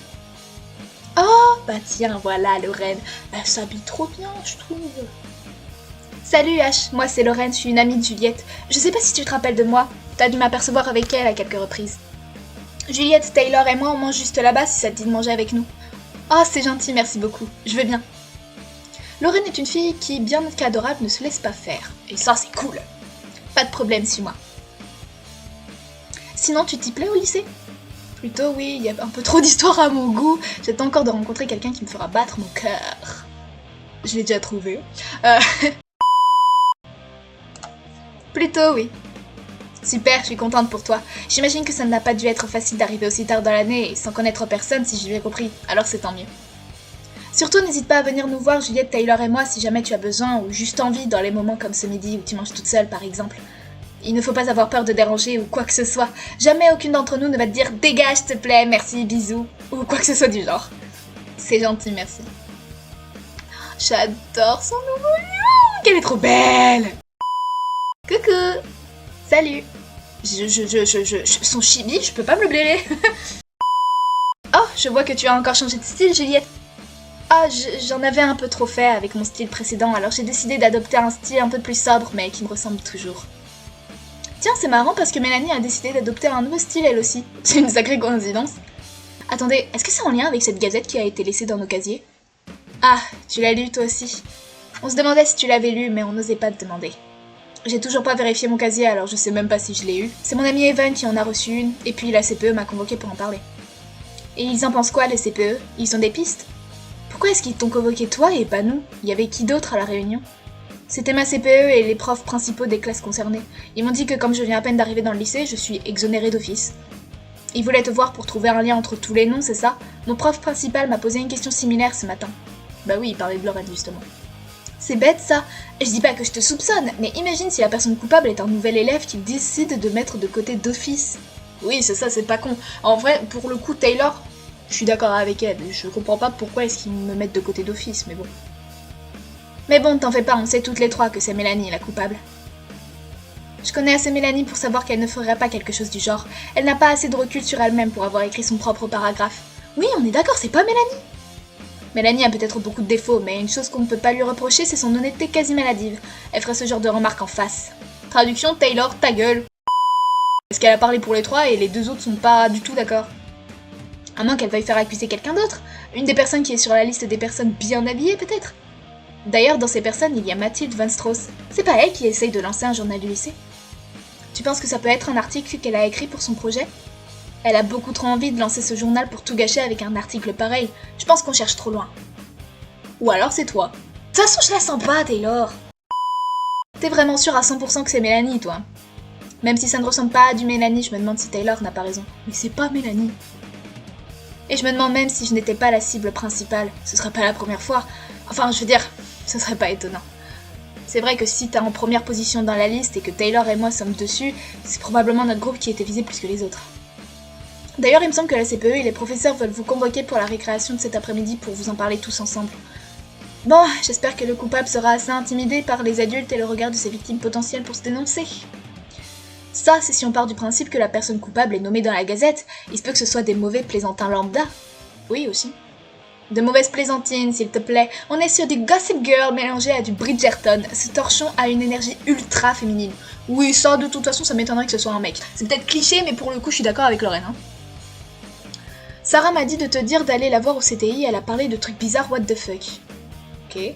Oh, bah tiens, voilà Lorraine. Elle s'habille trop bien, je trouve. Salut H, moi c'est Lorraine, je suis une amie de Juliette. Je sais pas si tu te rappelles de moi, t'as dû m'apercevoir avec elle à quelques reprises. Juliette, Taylor et moi on mange juste là-bas si ça te dit de manger avec nous. Oh, c'est gentil, merci beaucoup, je veux bien. Lorraine est une fille qui, bien qu'adorable, ne se laisse pas faire. Et ça, c'est cool. Pas de problème, suis-moi. Sinon, tu t'y plais au lycée ? Plutôt oui, il y a un peu trop d'histoires à mon goût. J'attends encore de rencontrer quelqu'un qui me fera battre mon cœur. Je l'ai déjà trouvé. Plutôt oui. Super, je suis contente pour toi. J'imagine que ça n'a pas dû être facile d'arriver aussi tard dans l'année et sans connaître personne si j'ai bien compris, alors c'est tant mieux. Surtout n'hésite pas à venir nous voir Juliette, Taylor et moi si jamais tu as besoin ou juste envie dans les moments comme ce midi où tu manges toute seule par exemple. Il ne faut pas avoir peur de déranger ou quoi que ce soit. Jamais aucune d'entre nous ne va te dire « Dégage s'il te plaît, merci, bisous » ou quoi que ce soit du genre. C'est gentil, merci. J'adore son nouveau look, elle est trop belle. Coucou. Salut. Son chibi, je peux pas me le blairer. Oh, je vois que tu as encore changé de style, Juliette. Ah, j'en avais un peu trop fait avec mon style précédent, alors j'ai décidé d'adopter un style un peu plus sobre, mais qui me ressemble toujours. Tiens, c'est marrant parce que Mélanie a décidé d'adopter un nouveau style elle aussi. C'est une sacrée coïncidence. Attendez, est-ce que c'est en lien avec cette gazette qui a été laissée dans nos casiers? Ah, tu l'as lu toi aussi. On se demandait si tu l'avais lu, mais on n'osait pas te demander. J'ai toujours pas vérifié mon casier, alors je sais même pas si je l'ai eu. C'est mon ami Evan qui en a reçu une, et puis la CPE m'a convoqué pour en parler. Et ils en pensent quoi, les CPE? Ils ont des pistes? Pourquoi est-ce qu'ils t'ont convoqué toi et pas nous? Il y avait qui d'autre à la réunion? C'était ma CPE et les profs principaux des classes concernées. Ils m'ont dit que comme je viens à peine d'arriver dans le lycée, je suis exonérée d'office. Ils voulaient te voir pour trouver un lien entre tous les noms, c'est ça? Mon prof principal m'a posé une question similaire ce matin. Bah oui, il parlait de Lorraine justement. C'est bête ça. Je dis pas que je te soupçonne, mais imagine si la personne coupable est un nouvel élève qui décide de mettre de côté d'office. Oui, c'est ça, c'est pas con. En vrai, pour le coup, Taylor, je suis d'accord avec elle. Je comprends pas pourquoi est-ce qu'ils me mettent de côté d'office, mais bon. Mais bon, t'en fais pas, on sait toutes les trois que c'est Mélanie la coupable. Je connais assez Mélanie pour savoir qu'elle ne ferait pas quelque chose du genre. Elle n'a pas assez de recul sur elle-même pour avoir écrit son propre paragraphe. Oui, on est d'accord, c'est pas Mélanie. Mélanie a peut-être beaucoup de défauts, mais une chose qu'on ne peut pas lui reprocher, c'est son honnêteté quasi maladive. Elle ferait ce genre de remarques en face. Traduction, Taylor, ta gueule. Parce qu'elle a parlé pour les trois et les deux autres sont pas du tout d'accord. À moins qu'elle veuille faire accuser quelqu'un d'autre. Une des personnes qui est sur la liste des personnes bien habillées, peut-être. D'ailleurs, dans ces personnes, il y a Mathilde Van Strauss. C'est pas elle qui essaye de lancer un journal du lycée? Tu penses que ça peut être un article qu'elle a écrit pour son projet? Elle a beaucoup trop envie de lancer ce journal pour tout gâcher avec un article pareil. Je pense qu'on cherche trop loin. Ou alors c'est toi. De toute façon, je la sens pas, Taylor. T'es vraiment sûre à 100% que c'est Mélanie, toi? Même si ça ne ressemble pas à du Mélanie, je me demande si Taylor n'a pas raison. Mais c'est pas Mélanie. Et je me demande même si je n'étais pas la cible principale. Ce serait pas la première fois. Enfin, je veux dire, ce serait pas étonnant. C'est vrai que si t'es en première position dans la liste et que Taylor et moi sommes dessus, c'est probablement notre groupe qui était visé plus que les autres. D'ailleurs, il me semble que la CPE et les professeurs veulent vous convoquer pour la récréation de cet après-midi pour vous en parler tous ensemble. Bon, j'espère que le coupable sera assez intimidé par les adultes et le regard de ses victimes potentielles pour se dénoncer. Ça, c'est si on part du principe que la personne coupable est nommée dans la gazette, il se peut que ce soit des mauvais plaisantins lambda. Oui, aussi. De mauvaises plaisantines, s'il te plaît. On est sur du Gossip Girl mélangé à du Bridgerton. Ce torchon a une énergie ultra féminine. Oui, ça, de toute façon, ça m'étonnerait que ce soit un mec. C'est peut-être cliché, mais pour le coup, je suis d'accord avec Lorraine, hein. Sarah m'a dit de te dire d'aller la voir au CTI, elle a parlé de trucs bizarres what the fuck. Ok.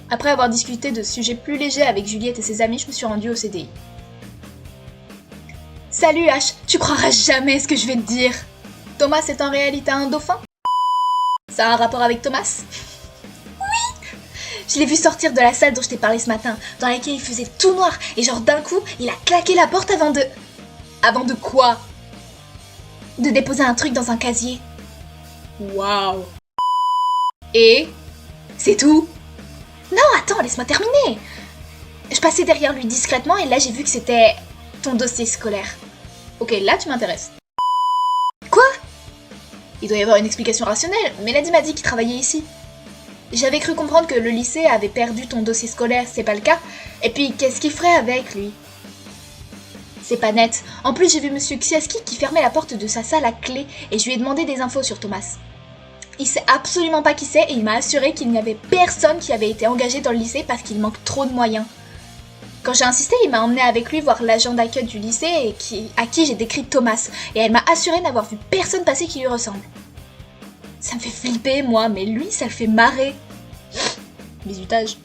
Après avoir discuté de sujets plus légers avec Juliette et ses amis, je me suis rendue au CDI. Salut H, tu croiras jamais ce que je vais te dire. Thomas est en réalité un dauphin? Ça a un rapport avec Thomas? Oui. Je l'ai vu sortir de la salle dont je t'ai parlé ce matin, dans laquelle il faisait tout noir, et genre d'un coup, il a claqué la porte avant de... Avant de quoi? De déposer un truc dans un casier. Waouh. Et... c'est tout? Non, attends, laisse-moi terminer. Je passais derrière lui discrètement et là j'ai vu que c'était ton dossier scolaire. Ok, là tu m'intéresses. Quoi? Il doit y avoir une explication rationnelle. Mélanie m'a dit qu'il travaillait ici. J'avais cru comprendre que le lycée avait perdu ton dossier scolaire, c'est pas le cas. Et puis, qu'est-ce qu'il ferait avec, lui? C'est pas net. En plus, j'ai vu Monsieur Ksiaski qui fermait la porte de sa salle à clé et je lui ai demandé des infos sur Thomas. Il sait absolument pas qui c'est et il m'a assuré qu'il n'y avait personne qui avait été engagé dans le lycée parce qu'il manque trop de moyens. Quand j'ai insisté, il m'a emmené avec lui voir l'agent d'accueil du lycée et à qui j'ai décrit Thomas. Et elle m'a assuré n'avoir vu personne passer qui lui ressemble. Ça me fait flipper, moi, mais lui, ça le fait marrer. Bisutage.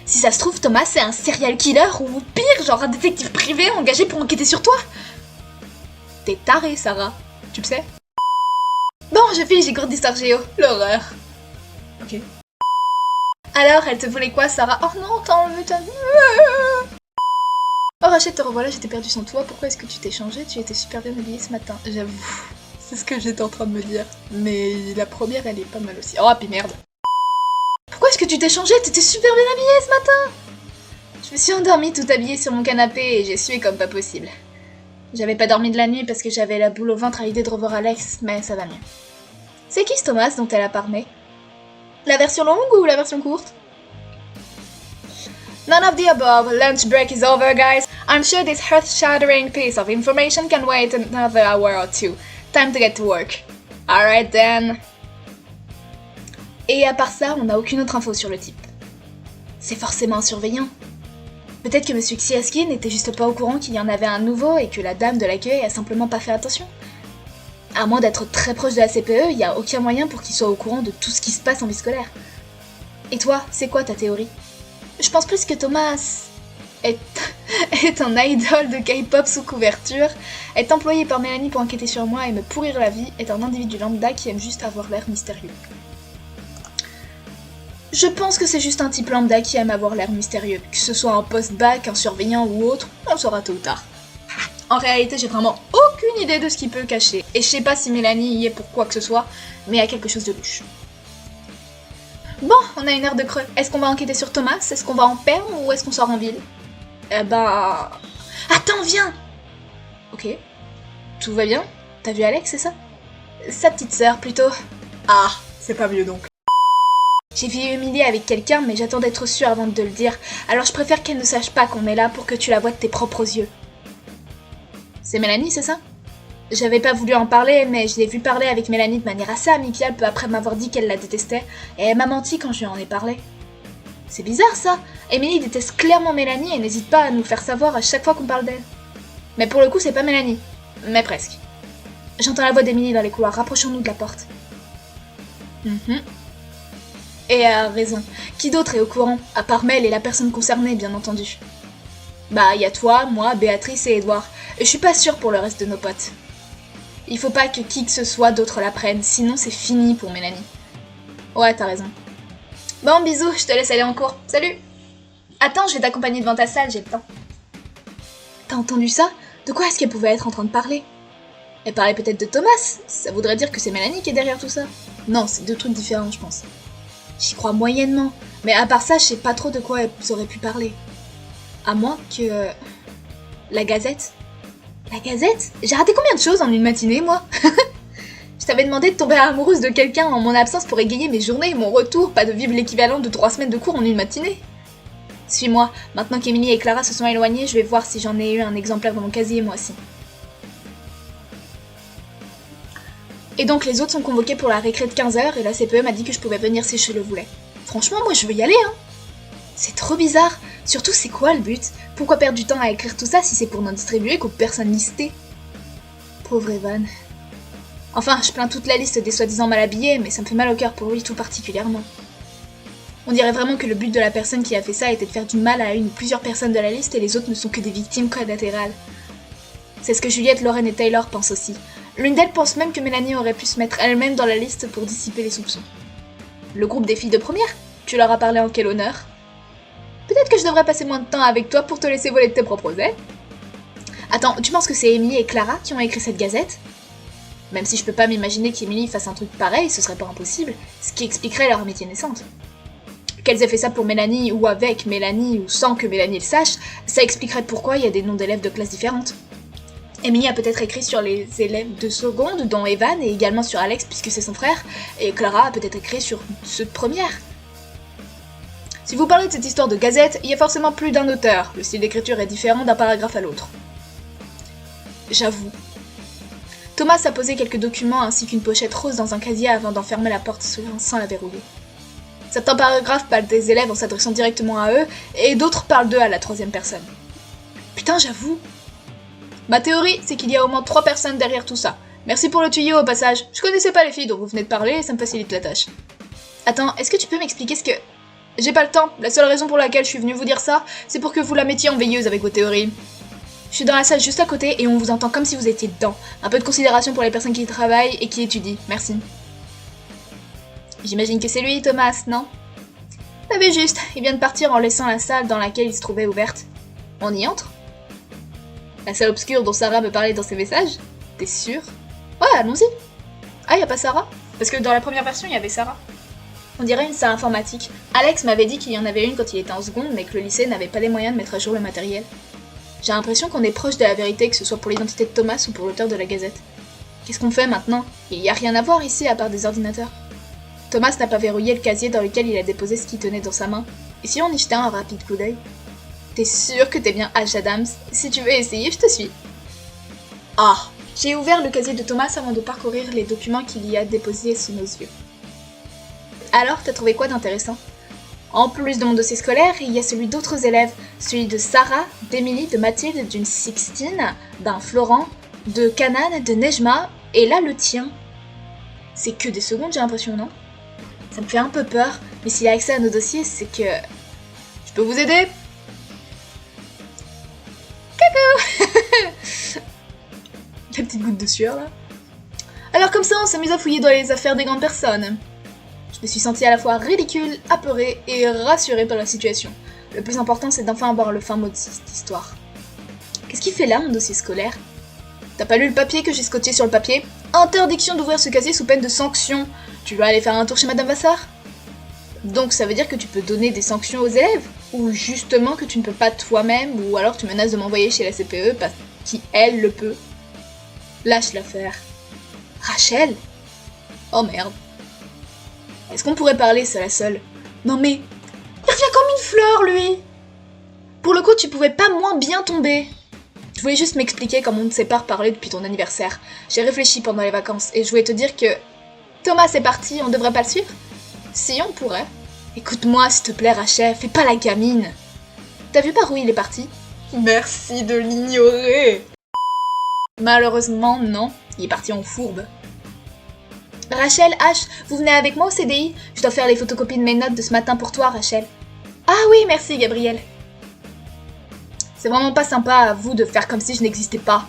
Si ça se trouve, Thomas, c'est un serial killer ou pire, genre un détective privé engagé pour enquêter sur toi. T'es tarée, Sarah. Tu le sais? Bon, je file, j'ai cours d'histoire géo. L'horreur. Ok. Alors, elle te voulait quoi, Sarah? Oh non, t'as enlevé ta... Oh Rachel, te revoilà, j'étais perdue sans toi. Pourquoi est-ce que tu t'es changée? Tu étais super bien habillée ce matin. J'avoue, c'est ce que j'étais en train de me dire. Mais la première, elle est pas mal aussi. Oh, puis merde. Pourquoi est-ce que tu t'es changée? T'étais super bien habillée ce matin. Je me suis endormie tout habillée sur mon canapé et j'ai sué comme pas possible. J'avais pas dormi de la nuit parce que j'avais la boule au ventre à l'idée de revoir Alex, mais ça va mieux. C'est qui ce Thomas dont elle a parlé? La version longue ou la version courte? None of the above. Lunch break is over, guys. I'm sure this earth-shattering piece of information can wait another hour or two. Time to get to work. Alright then. Et à part ça, on n'a aucune autre info sur le type. C'est forcément un surveillant. Peut-être que Monsieur Ksiaski n'était juste pas au courant qu'il y en avait un nouveau et que la dame de l'accueil a simplement pas fait attention. À moins d'être très proche de la CPE, il n'y a aucun moyen pour qu'il soit au courant de tout ce qui se passe en vie scolaire. Et toi, c'est quoi ta théorie? Je pense plus que Thomas est un idol de K-pop sous couverture, est employé par Mélanie pour enquêter sur moi et me pourrir la vie, est un individu lambda qui aime juste avoir l'air mystérieux. Je pense que c'est juste un type lambda qui aime avoir l'air mystérieux, que ce soit un post-bac, un surveillant ou autre, on le saura tôt ou tard. En réalité, j'ai vraiment aucune idée de ce qu'il peut cacher, et je sais pas si Mélanie y est pour quoi que ce soit, mais il y a quelque chose de louche. Bon, on a une heure de creux. Est-ce qu'on va enquêter sur Thomas? Est-ce qu'on va en perme ou est-ce qu'on sort en ville? Attends, viens! Ok. Tout va bien? T'as vu Alex, c'est ça? Sa petite sœur, plutôt. Ah, c'est pas mieux donc. J'ai vu Emilie avec quelqu'un, mais j'attends d'être sûre avant de te le dire, alors je préfère qu'elle ne sache pas qu'on est là pour que tu la vois de tes propres yeux. C'est Mélanie, c'est ça? J'avais pas voulu en parler, mais je l'ai vu parler avec Mélanie de manière assez amicale peu après m'avoir dit qu'elle la détestait, et elle m'a menti quand je lui en ai parlé. C'est bizarre ça. Émilie déteste clairement Mélanie et n'hésite pas à nous faire savoir à chaque fois qu'on parle d'elle. Mais pour le coup, c'est pas Mélanie. Mais presque. J'entends la voix d'Émilie dans les couloirs, rapprochons-nous de la porte. Et elle a raison. Qui d'autre est au courant? À part Mel et la personne concernée, bien entendu. Bah, y a toi, moi, Béatrice et Edouard. Et je suis pas sûre pour le reste de nos potes. Il faut pas que qui que ce soit d'autre l'apprenne, sinon c'est fini pour Mélanie. Ouais, t'as raison. Bon, bisous, je te laisse aller en cours. Salut! Attends, je vais t'accompagner devant ta salle, j'ai le temps. T'as entendu ça? De quoi est-ce qu'elle pouvait être en train de parler? Elle parlait peut-être de Thomas? Ça voudrait dire que c'est Mélanie qui est derrière tout ça? Non, c'est deux trucs différents, je pense. J'y crois moyennement, mais à part ça, je sais pas trop de quoi elles auraient pu parler. À moins que... La Gazette? La Gazette? J'ai raté combien de choses en une matinée, moi? Je t'avais demandé de tomber amoureuse de quelqu'un en mon absence pour égayer mes journées et mon retour, pas de vivre l'équivalent de 3 semaines de cours en une matinée. Suis-moi, maintenant qu'Emilie et Clara se sont éloignées, je vais voir si j'en ai eu un exemplaire dans mon casier, moi aussi. Et donc les autres sont convoqués pour la récré de 15h et la CPE m'a dit que je pouvais venir si je le voulais. Franchement, moi je veux y aller, hein. C'est trop bizarre. Surtout, c'est quoi le but? Pourquoi perdre du temps à écrire tout ça si c'est pour n'en distribuer qu'aux personnes listées? Pauvre Evan. Enfin, je plains toute la liste des soi-disant mal habillés, mais ça me fait mal au cœur pour lui tout particulièrement. On dirait vraiment que le but de la personne qui a fait ça était de faire du mal à une ou plusieurs personnes de la liste et les autres ne sont que des victimes collatérales. C'est ce que Juliette, Lauren et Taylor pensent aussi. L'une d'elles pense même que Mélanie aurait pu se mettre elle-même dans la liste pour dissiper les soupçons. Le groupe des filles de première? Tu leur as parlé en quel honneur? Peut-être que je devrais passer moins de temps avec toi pour te laisser voler de tes propres ailes. Attends, tu penses que c'est Emily et Clara qui ont écrit cette gazette? Même si je peux pas m'imaginer qu'Emily fasse un truc pareil, ce serait pas impossible, ce qui expliquerait leur amitié naissante. Qu'elles aient fait ça pour Mélanie, ou avec Mélanie, ou sans que Mélanie le sache, ça expliquerait pourquoi il y a des noms d'élèves de classes différentes. Emily a peut-être écrit sur les élèves de seconde, dont Evan, et également sur Alex, puisque c'est son frère, et Clara a peut-être écrit sur ceux de première. Si vous parlez de cette histoire de gazette, il y a forcément plus d'un auteur, le style d'écriture est différent d'un paragraphe à l'autre. J'avoue. Thomas a posé quelques documents ainsi qu'une pochette rose dans un casier avant d'enfermer la porte sans la verrouiller. Certains paragraphes parlent des élèves en s'adressant directement à eux, et d'autres parlent d'eux à la troisième personne. Putain, j'avoue. Ma théorie, c'est qu'il y a au moins 3 personnes derrière tout ça. Merci pour le tuyau au passage. Je connaissais pas les filles dont vous venez de parler et ça me facilite la tâche. Attends, est-ce que tu peux m'expliquer ce que... J'ai pas le temps. La seule raison pour laquelle je suis venue vous dire ça, c'est pour que vous la mettiez en veilleuse avec vos théories. Je suis dans la salle juste à côté et on vous entend comme si vous étiez dedans. Un peu de considération pour les personnes qui y travaillent et qui étudient. Merci. J'imagine que c'est lui, Thomas, non? T'avais juste, il vient de partir en laissant la salle dans laquelle il se trouvait ouverte. On y entre? La salle obscure dont Sarah me parlait dans ses messages? T'es sûr? Ouais, allons-y. Ah, y a pas Sarah? Parce que dans la première version, il y avait Sarah. On dirait une salle informatique. Alex m'avait dit qu'il y en avait une quand il était en seconde, mais que le lycée n'avait pas les moyens de mettre à jour le matériel. J'ai l'impression qu'on est proche de la vérité, que ce soit pour l'identité de Thomas ou pour l'auteur de la gazette. Qu'est-ce qu'on fait maintenant? Il y a rien à voir ici à part des ordinateurs. Thomas n'a pas verrouillé le casier dans lequel il a déposé ce qu'il tenait dans sa main. Et si on y jetait un rapide coup d'œil? T'es sûr que t'es bien H. Adams? Si tu veux essayer, je te suis. Ah! J'ai ouvert le casier de Thomas avant de parcourir les documents qu'il y a déposés sous nos yeux. Alors, t'as trouvé quoi d'intéressant? En plus de mon dossier scolaire, il y a celui d'autres élèves. Celui de Sarah, d'Emily, de Mathilde, d'une Sixtine, d'un Florent, de Canan, de Nejma, et là le tien. C'est que des secondes, j'ai l'impression, non? Ça me fait un peu peur, mais s'il a accès à nos dossiers, c'est que... Je peux vous aider? Coucou. La petite goutte de sueur, là. Alors comme ça, on s'amuse à fouiller dans les affaires des grandes personnes. Je me suis sentie à la fois ridicule, apeurée et rassurée par la situation. Le plus important, c'est d'enfin avoir le fin mot de cette histoire. Qu'est-ce qu'il fait là, mon dossier scolaire? T'as pas lu le papier que j'ai scotché sur le papier? Interdiction d'ouvrir ce casier sous peine de sanction. Tu vas aller faire un tour chez Madame Vassar? Donc ça veut dire que tu peux donner des sanctions aux élèves? Ou justement que tu ne peux pas toi-même, ou alors tu menaces de m'envoyer chez la CPE parce qui, elle, le peut? Lâche l'affaire. Rachel? Oh merde. Est-ce qu'on pourrait parler seul à seul? Non mais... Il revient comme une fleur, lui! Pour le coup, tu pouvais pas moins bien tomber. Je voulais juste m'expliquer comme on ne s'est pas reparlé depuis ton anniversaire. J'ai réfléchi pendant les vacances et je voulais te dire que... Thomas est parti, on devrait pas le suivre? Si, on pourrait. Écoute-moi, s'il te plaît, Rachel, fais pas la gamine. T'as vu par où il est parti? Merci de l'ignorer. Malheureusement, non. Il est parti en fourbe. Rachel, H, vous venez avec moi au CDI? Je dois faire les photocopies de mes notes de ce matin pour toi, Rachel. Ah oui, merci, Gabriel. C'est vraiment pas sympa à vous de faire comme si je n'existais pas.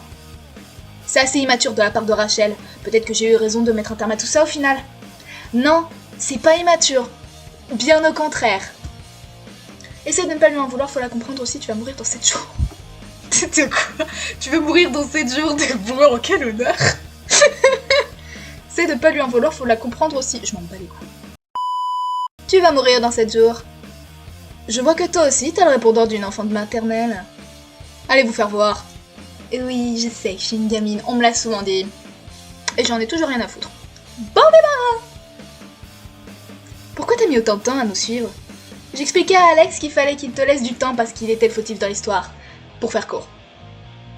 C'est assez immature de la part de Rachel. Peut-être que j'ai eu raison de mettre un terme à tout ça au final. Non, c'est pas immature. Bien au contraire. Essaye de ne pas lui en vouloir, faut la comprendre aussi, tu vas mourir dans 7 jours. De quoi? Tu veux mourir dans 7 jours de bourreau en quel honneur? C'est de pas lui en vouloir, faut la comprendre aussi. Je m'en bats les couilles. Tu vas mourir dans 7 jours. Je vois que toi aussi, t'as le répondant d'une enfant de maternelle. Allez vous faire voir. Et oui, je sais, je suis une gamine, on me l'a souvent dit. Et j'en ai toujours rien à foutre. Bon débat! Pourquoi t'as mis autant de temps à nous suivre? J'expliquais à Alex qu'il fallait qu'il te laisse du temps parce qu'il était le fautif dans l'histoire. Pour faire court.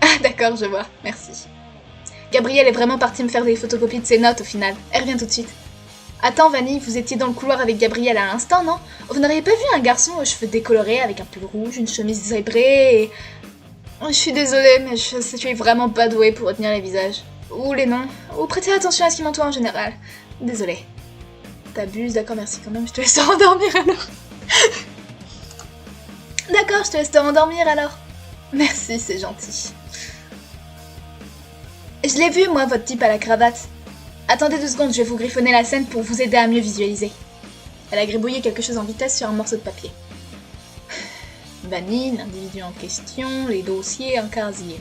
Ah d'accord, je vois, merci. Gabrielle est vraiment partie me faire des photocopies de ses notes au final. Elle revient tout de suite. Attends Vanille, vous étiez dans le couloir avec Gabrielle à l'instant, non? Vous n'auriez pas vu un garçon aux cheveux décolorés avec un pull rouge, une chemise zébrée et... Oh, je suis désolée, mais je suis vraiment pas douée pour retenir les visages. Ou les noms. Ou prêter attention à ce qui m'entoure en général. Désolée. T'abuses, d'accord, merci quand même, je te laisse te rendormir alors. D'accord, je te laisse te rendormir alors. Merci, c'est gentil. Je l'ai vu, moi, votre type à la cravate. Attendez 2 secondes, je vais vous griffonner la scène pour vous aider à mieux visualiser. Elle a gribouillé quelque chose en vitesse sur un morceau de papier. Vanille, l'individu en question, les dossiers, un casier.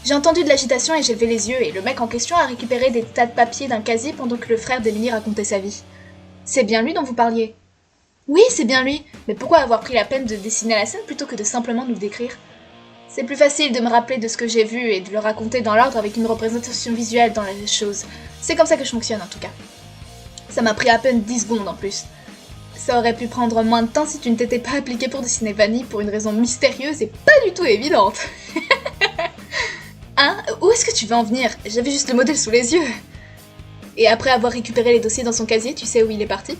J'ai entendu de l'agitation et j'ai levé les yeux, et le mec en question a récupéré des tas de papiers d'un casier pendant que le frère d'Emily racontait sa vie. C'est bien lui dont vous parliez? Oui, c'est bien lui, mais pourquoi avoir pris la peine de dessiner la scène plutôt que de simplement nous le décrire? C'est plus facile de me rappeler de ce que j'ai vu et de le raconter dans l'ordre avec une représentation visuelle dans la chose. C'est comme ça que je fonctionne en tout cas. Ça m'a pris à peine 10 secondes en plus. Ça aurait pu prendre moins de temps si tu ne t'étais pas appliqué pour dessiner Vanille pour une raison mystérieuse et pas du tout évidente. Hein? Où est-ce que tu veux en venir? J'avais juste le modèle sous les yeux. Et après avoir récupéré les dossiers dans son casier, tu sais où il est parti?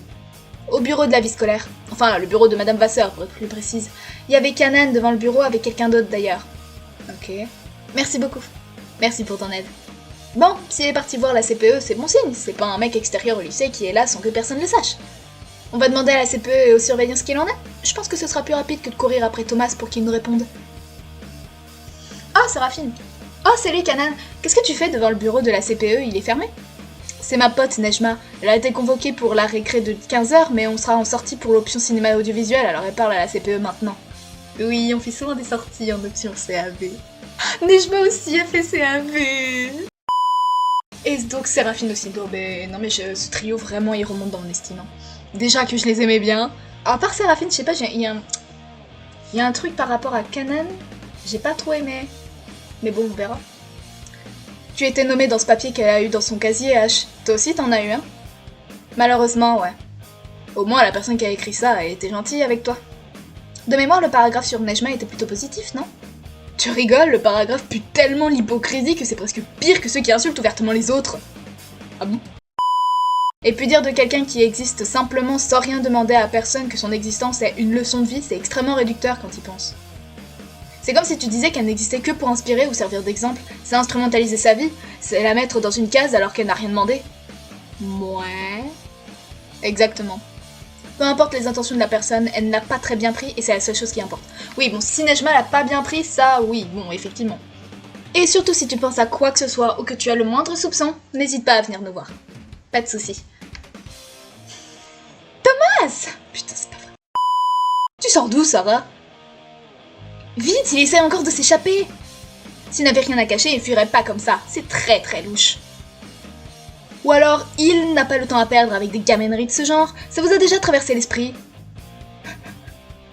Au bureau de la vie scolaire. Enfin, le bureau de Madame Vasseur, pour être plus précise. Il y avait Kanan devant le bureau avec quelqu'un d'autre d'ailleurs. Ok. Merci beaucoup. Merci pour ton aide. Bon, s'il est parti voir la CPE, c'est bon signe. C'est pas un mec extérieur au lycée qui est là sans que personne le sache. On va demander à la CPE et aux surveillants ce qu'il en est. Je pense que ce sera plus rapide que de courir après Thomas pour qu'il nous réponde. Oh, Séraphine. Oh, c'est lui, Kanan. Qu'est-ce que tu fais devant le bureau de la CPE? Il est fermé? C'est ma pote, Nejma. Elle a été convoquée pour la récré de 15h, mais on sera en sortie pour l'option cinéma audiovisuel, alors elle parle à la CPE maintenant. Oui, on fait souvent des sorties en option CAV. Nejma aussi a fait CAV. Et donc Séraphine aussi. Non mais ce trio, vraiment, il remonte dans mon estime. Déjà que je les aimais bien. À part Séraphine, je sais pas, il y a un truc par rapport à Kanan, j'ai pas trop aimé. Mais bon, on verra. Tu étais nommé dans ce papier qu'elle a eu dans son casier, H. Toi aussi, t'en as eu un? Malheureusement, ouais. Au moins, la personne qui a écrit ça a été gentille avec toi. De mémoire, le paragraphe sur Nejma était plutôt positif, non? Tu rigoles, le paragraphe pue tellement l'hypocrisie que c'est presque pire que ceux qui insultent ouvertement les autres. Ah bon? Et puis dire de quelqu'un qui existe simplement sans rien demander à personne que son existence est une leçon de vie, c'est extrêmement réducteur quand il pense. C'est comme si tu disais qu'elle n'existait que pour inspirer ou servir d'exemple. C'est instrumentaliser sa vie, c'est la mettre dans une case alors qu'elle n'a rien demandé. Ouais. Exactement. Peu importe les intentions de la personne, elle ne l'a pas très bien pris et c'est la seule chose qui importe. Oui, bon, si Nejma l'a pas bien pris, ça, oui, bon, effectivement. Et surtout si tu penses à quoi que ce soit ou que tu as le moindre soupçon, n'hésite pas à venir nous voir. Pas de soucis. Thomas! Putain, c'est pas vrai. Tu sors d'où, Sarah? Vite, il essaie encore de s'échapper. S'il n'avait rien à cacher, il fuirait pas comme ça. C'est très très louche. Ou alors, il n'a pas le temps à perdre avec des gamaineries de ce genre. Ça vous a déjà traversé l'esprit?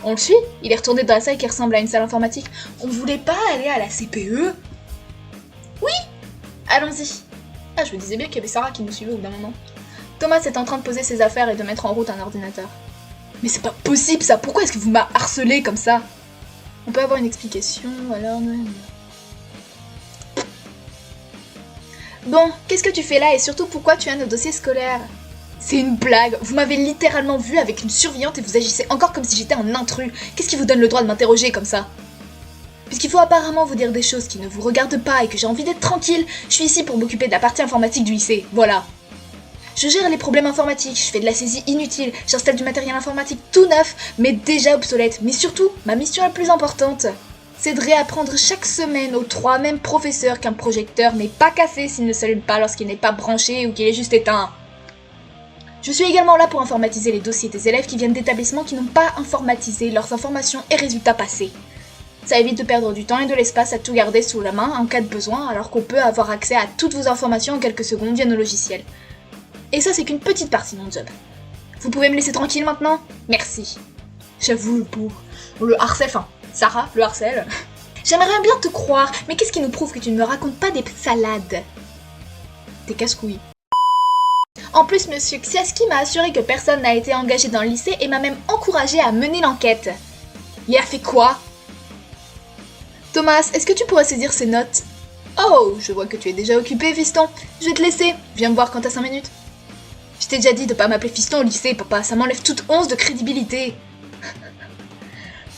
On le suit? Il est retourné dans la salle qui ressemble à une salle informatique. On voulait pas aller à la CPE? Oui! Allons-y. Ah, je me disais bien qu'il y avait Sarah qui nous suivait au bout d'un moment. Thomas est en train de poser ses affaires et de mettre en route un ordinateur. Mais c'est pas possible ça! Pourquoi est-ce que vous m'avez harcelé comme ça? On peut avoir une explication, alors... Bon, qu'est-ce que tu fais là et surtout pourquoi tu as nos dossiers scolaires? C'est une blague, vous m'avez littéralement vu avec une surveillante et vous agissez encore comme si j'étais un intrus. Qu'est-ce qui vous donne le droit de m'interroger comme ça? Puisqu'il faut apparemment vous dire des choses qui ne vous regardent pas et que j'ai envie d'être tranquille, je suis ici pour m'occuper de la partie informatique du lycée, voilà. Je gère les problèmes informatiques, je fais de la saisie inutile, j'installe du matériel informatique tout neuf, mais déjà obsolète. Mais surtout, ma mission la plus importante, c'est de réapprendre chaque semaine aux 3 mêmes professeurs qu'un projecteur n'est pas cassé s'il ne s'allume pas lorsqu'il n'est pas branché ou qu'il est juste éteint. Je suis également là pour informatiser les dossiers des élèves qui viennent d'établissements qui n'ont pas informatisé leurs informations et résultats passés. Ça évite de perdre du temps et de l'espace à tout garder sous la main en cas de besoin, alors qu'on peut avoir accès à toutes vos informations en quelques secondes via nos logiciels. Et ça, c'est qu'une petite partie de mon job. Vous pouvez me laisser tranquille maintenant? Merci. J'avoue, le pauvre. On le harcèle, enfin, Sarah le harcèle. J'aimerais bien te croire, mais qu'est-ce qui nous prouve que tu ne me racontes pas des salades? Des casse-couilles. En plus, monsieur Ksiaski m'a assuré que personne n'a été engagé dans le lycée et m'a même encouragé à mener l'enquête. Il a fait quoi? Thomas, est-ce que tu pourrais saisir ces notes? Oh, je vois que tu es déjà occupé, fiston. Je vais te laisser. Viens me voir quand t'as 5 minutes. Je t'ai déjà dit de pas m'appeler fiston au lycée, papa. Ça m'enlève toute once de crédibilité.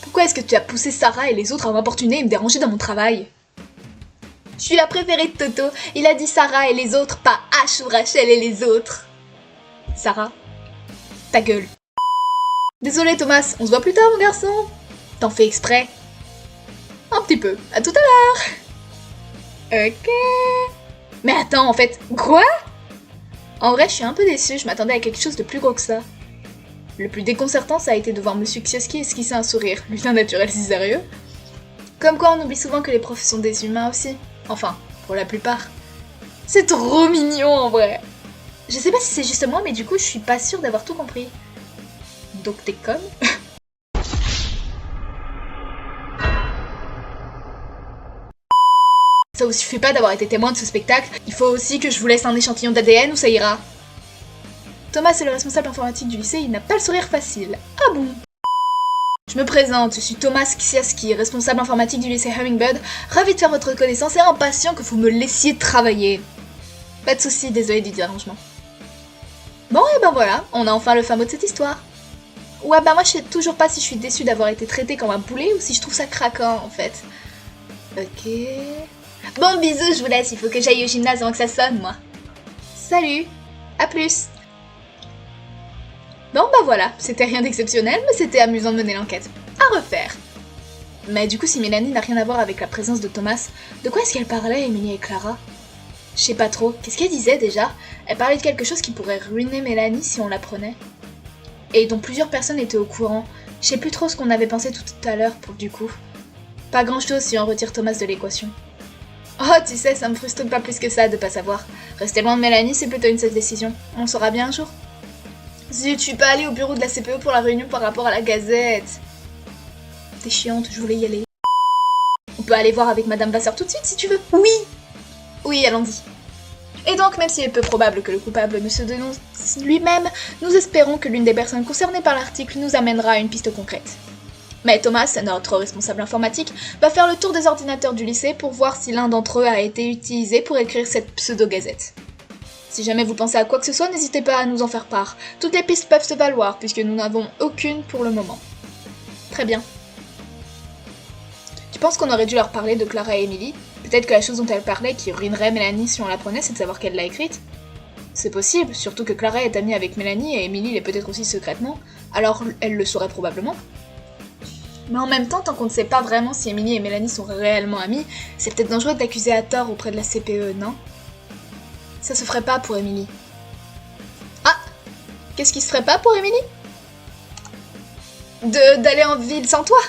Pourquoi est-ce que tu as poussé Sarah et les autres à m'importuner et me déranger dans mon travail? Je suis la préférée de Toto. Il a dit Sarah et les autres, pas H ou Rachel et les autres. Sarah, ta gueule. Désolé Thomas, on se voit plus tard mon garçon. T'en fais exprès? Un petit peu. À tout à l'heure. Ok. Mais attends, en fait, quoi? En vrai, je suis un peu déçue, je m'attendais à quelque chose de plus gros que ça. Le plus déconcertant, ça a été de voir Monsieur Ksioski esquisser un sourire. Lutin naturel, si sérieux. Comme quoi, on oublie souvent que les profs sont des humains aussi. Enfin, pour la plupart. C'est trop mignon, en vrai. Je sais pas si c'est juste moi, mais du coup, je suis pas sûre d'avoir tout compris. Donc t'es comme... Ça vous suffit pas d'avoir été témoin de ce spectacle, il faut aussi que je vous laisse un échantillon d'ADN ou ça ira. Thomas est le responsable informatique du lycée, il n'a pas le sourire facile. Ah bon? Je me présente, je suis Thomas Ksioski, responsable informatique du lycée Hummingbird, ravi de faire votre connaissance et impatient que vous me laissiez travailler. Pas de soucis, désolé du dérangement. Bon et ben voilà, on a enfin le fin mot de cette histoire. Ouais bah moi je sais toujours pas si je suis déçue d'avoir été traitée comme un poulet ou si je trouve ça craquant en fait. Ok... Bon bisous, je vous laisse, il faut que j'aille au gymnase avant que ça sonne moi. Salut, à plus. Bon bah voilà, c'était rien d'exceptionnel, mais c'était amusant de mener l'enquête. À refaire. Mais du coup, si Mélanie n'a rien à voir avec la présence de Thomas, de quoi est-ce qu'elle parlait, Émilie et Clara? Je sais pas trop, qu'est-ce qu'elle disait déjà? Elle parlait de quelque chose qui pourrait ruiner Mélanie si on l'apprenait. Et dont plusieurs personnes étaient au courant. Je sais plus trop ce qu'on avait pensé tout à l'heure pour du coup. Pas grand-chose si on retire Thomas de l'équation. Oh, tu sais, ça me frustre pas plus que ça de pas savoir. Rester loin de Mélanie, c'est plutôt une sage décision. On le saura bien un jour. Zut, je suis pas allée au bureau de la CPE pour la réunion par rapport à la gazette. T'es chiante, je voulais y aller. On peut aller voir avec Madame Vasseur tout de suite si tu veux. Oui. Oui, allons-y. Et donc, même s'il est peu probable que le coupable ne se dénonce lui-même, nous espérons que l'une des personnes concernées par l'article nous amènera à une piste concrète. Mais Thomas, notre responsable informatique, va faire le tour des ordinateurs du lycée pour voir si l'un d'entre eux a été utilisé pour écrire cette pseudo-gazette. Si jamais vous pensez à quoi que ce soit, n'hésitez pas à nous en faire part. Toutes les pistes peuvent se valoir, puisque nous n'avons aucune pour le moment. Très bien. Tu penses qu'on aurait dû leur parler de Clara et Emily? Peut-être que la chose dont elle parlait qui ruinerait Mélanie si on l'apprenait, c'est de savoir qu'elle l'a écrite? C'est possible, surtout que Clara est amie avec Mélanie et Emily l'est peut-être aussi secrètement, alors elle le saurait probablement. Mais en même temps, tant qu'on ne sait pas vraiment si Emily et Mélanie sont réellement amies, c'est peut-être dangereux d'accuser à tort auprès de la CPE, non? Ça se ferait pas pour Emily. Ah! Qu'est-ce qui se ferait pas pour Emily? D'aller en ville sans toi?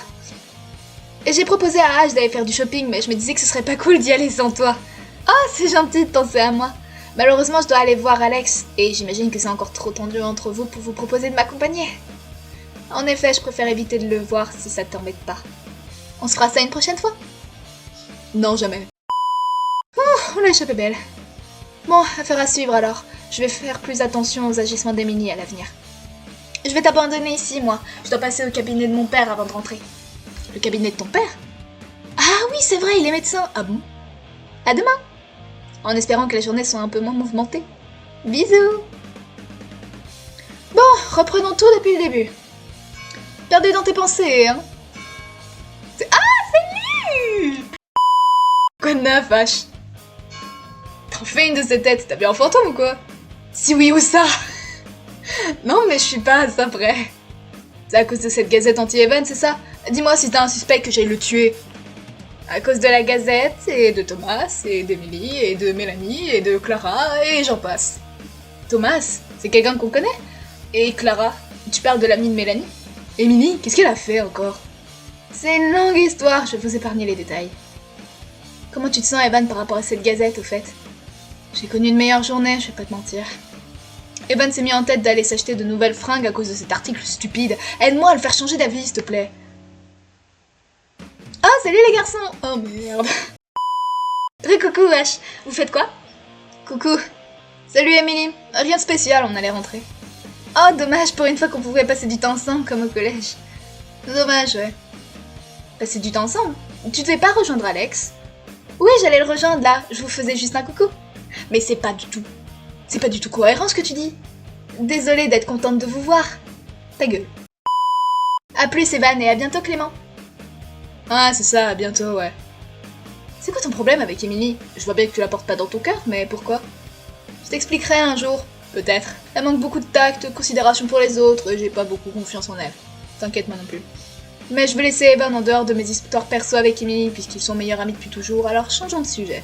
Et j'ai proposé à Ash d'aller faire du shopping, mais je me disais que ce serait pas cool d'y aller sans toi. Ah, c'est gentil de penser à moi. Malheureusement, je dois aller voir Alex, et j'imagine que c'est encore trop tendu entre vous pour vous proposer de m'accompagner. En effet, je préfère éviter de le voir si ça t'embête pas. On se fera ça une prochaine fois? Non, jamais. On l'a échappé belle. Bon, affaire à suivre alors. Je vais faire plus attention aux agissements d'Emily à l'avenir. Je vais t'abandonner ici, moi. Je dois passer au cabinet de mon père avant de rentrer. Le cabinet de ton père? Ah oui, c'est vrai, il est médecin. Ah bon? À demain! En espérant que les journées soient un peu moins mouvementées. Bisous! Bon, reprenons tout depuis le début. Perdu dans tes pensées, hein? Ah, salut! Quoi de neuf, vache? T'en fais une de ces têtes, t'as bien un fantôme ou quoi? Si oui, où ça? Non, mais je suis pas à ça près. C'est à cause de cette gazette anti-Evan, c'est ça? Dis-moi si t'as un suspect que j'aille le tuer. À cause de la gazette, et de Thomas, et d'Emily, et de Mélanie, et de Clara, et j'en passe. Thomas, c'est quelqu'un qu'on connaît? Et Clara, tu parles de l'amie de Mélanie? Emily, qu'est-ce qu'elle a fait encore? C'est une longue histoire, je vais vous épargner les détails. Comment tu te sens, Evan, par rapport à cette gazette, au fait? J'ai connu une meilleure journée, je vais pas te mentir. Evan s'est mis en tête d'aller s'acheter de nouvelles fringues à cause de cet article stupide. Aide-moi à le faire changer d'avis, s'il te plaît. Oh, salut les garçons! Oh merde. Coucou, Ash. Vous faites quoi? Coucou. Salut, Emily. Rien de spécial, on allait rentrer. Oh, dommage, pour une fois qu'on pouvait passer du temps ensemble, comme au collège. Dommage, ouais. Passer du temps ensemble? Tu devais pas rejoindre Alex? Oui, j'allais le rejoindre, là. Je vous faisais juste un coucou. Mais c'est pas du tout cohérent, ce que tu dis. Désolée d'être contente de vous voir. Ta gueule. A plus, Evan, et à bientôt, Clément. Ah, c'est ça, à bientôt, ouais. C'est quoi ton problème avec Emily? Je vois bien que tu la portes pas dans ton cœur, mais pourquoi? Je t'expliquerai un jour, peut-être. Elle manque beaucoup de tact, de considération pour les autres, et j'ai pas beaucoup confiance en elle. T'inquiète, moi non plus. Mais je vais laisser Evan en dehors de mes histoires perso avec Emily, puisqu'ils sont meilleurs amis depuis toujours, alors changeons de sujet.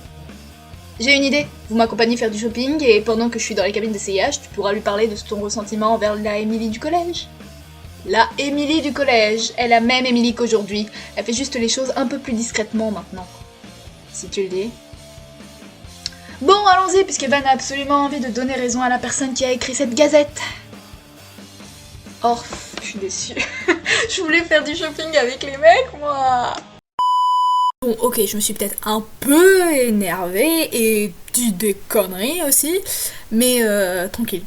J'ai une idée, vous m'accompagnez faire du shopping et pendant que je suis dans les cabines d'essayage, tu pourras lui parler de ton ressentiment envers la Émilie du collège. La Émilie du collège est la même Émilie qu'aujourd'hui, elle fait juste les choses un peu plus discrètement maintenant. Si tu le dis. Bon, allons-y, puisque Ben a absolument envie de donner raison à la personne qui a écrit cette gazette. Oh, je suis déçue. Je voulais faire du shopping avec les mecs, moi. Bon, ok, je me suis peut-être un peu énervée et dit des conneries aussi, mais tranquille.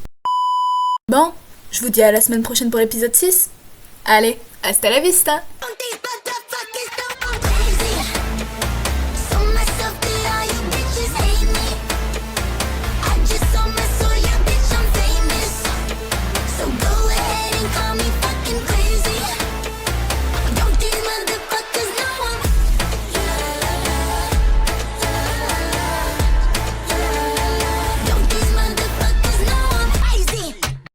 Bon, je vous dis à la semaine prochaine pour l'épisode 6. Allez, hasta la vista!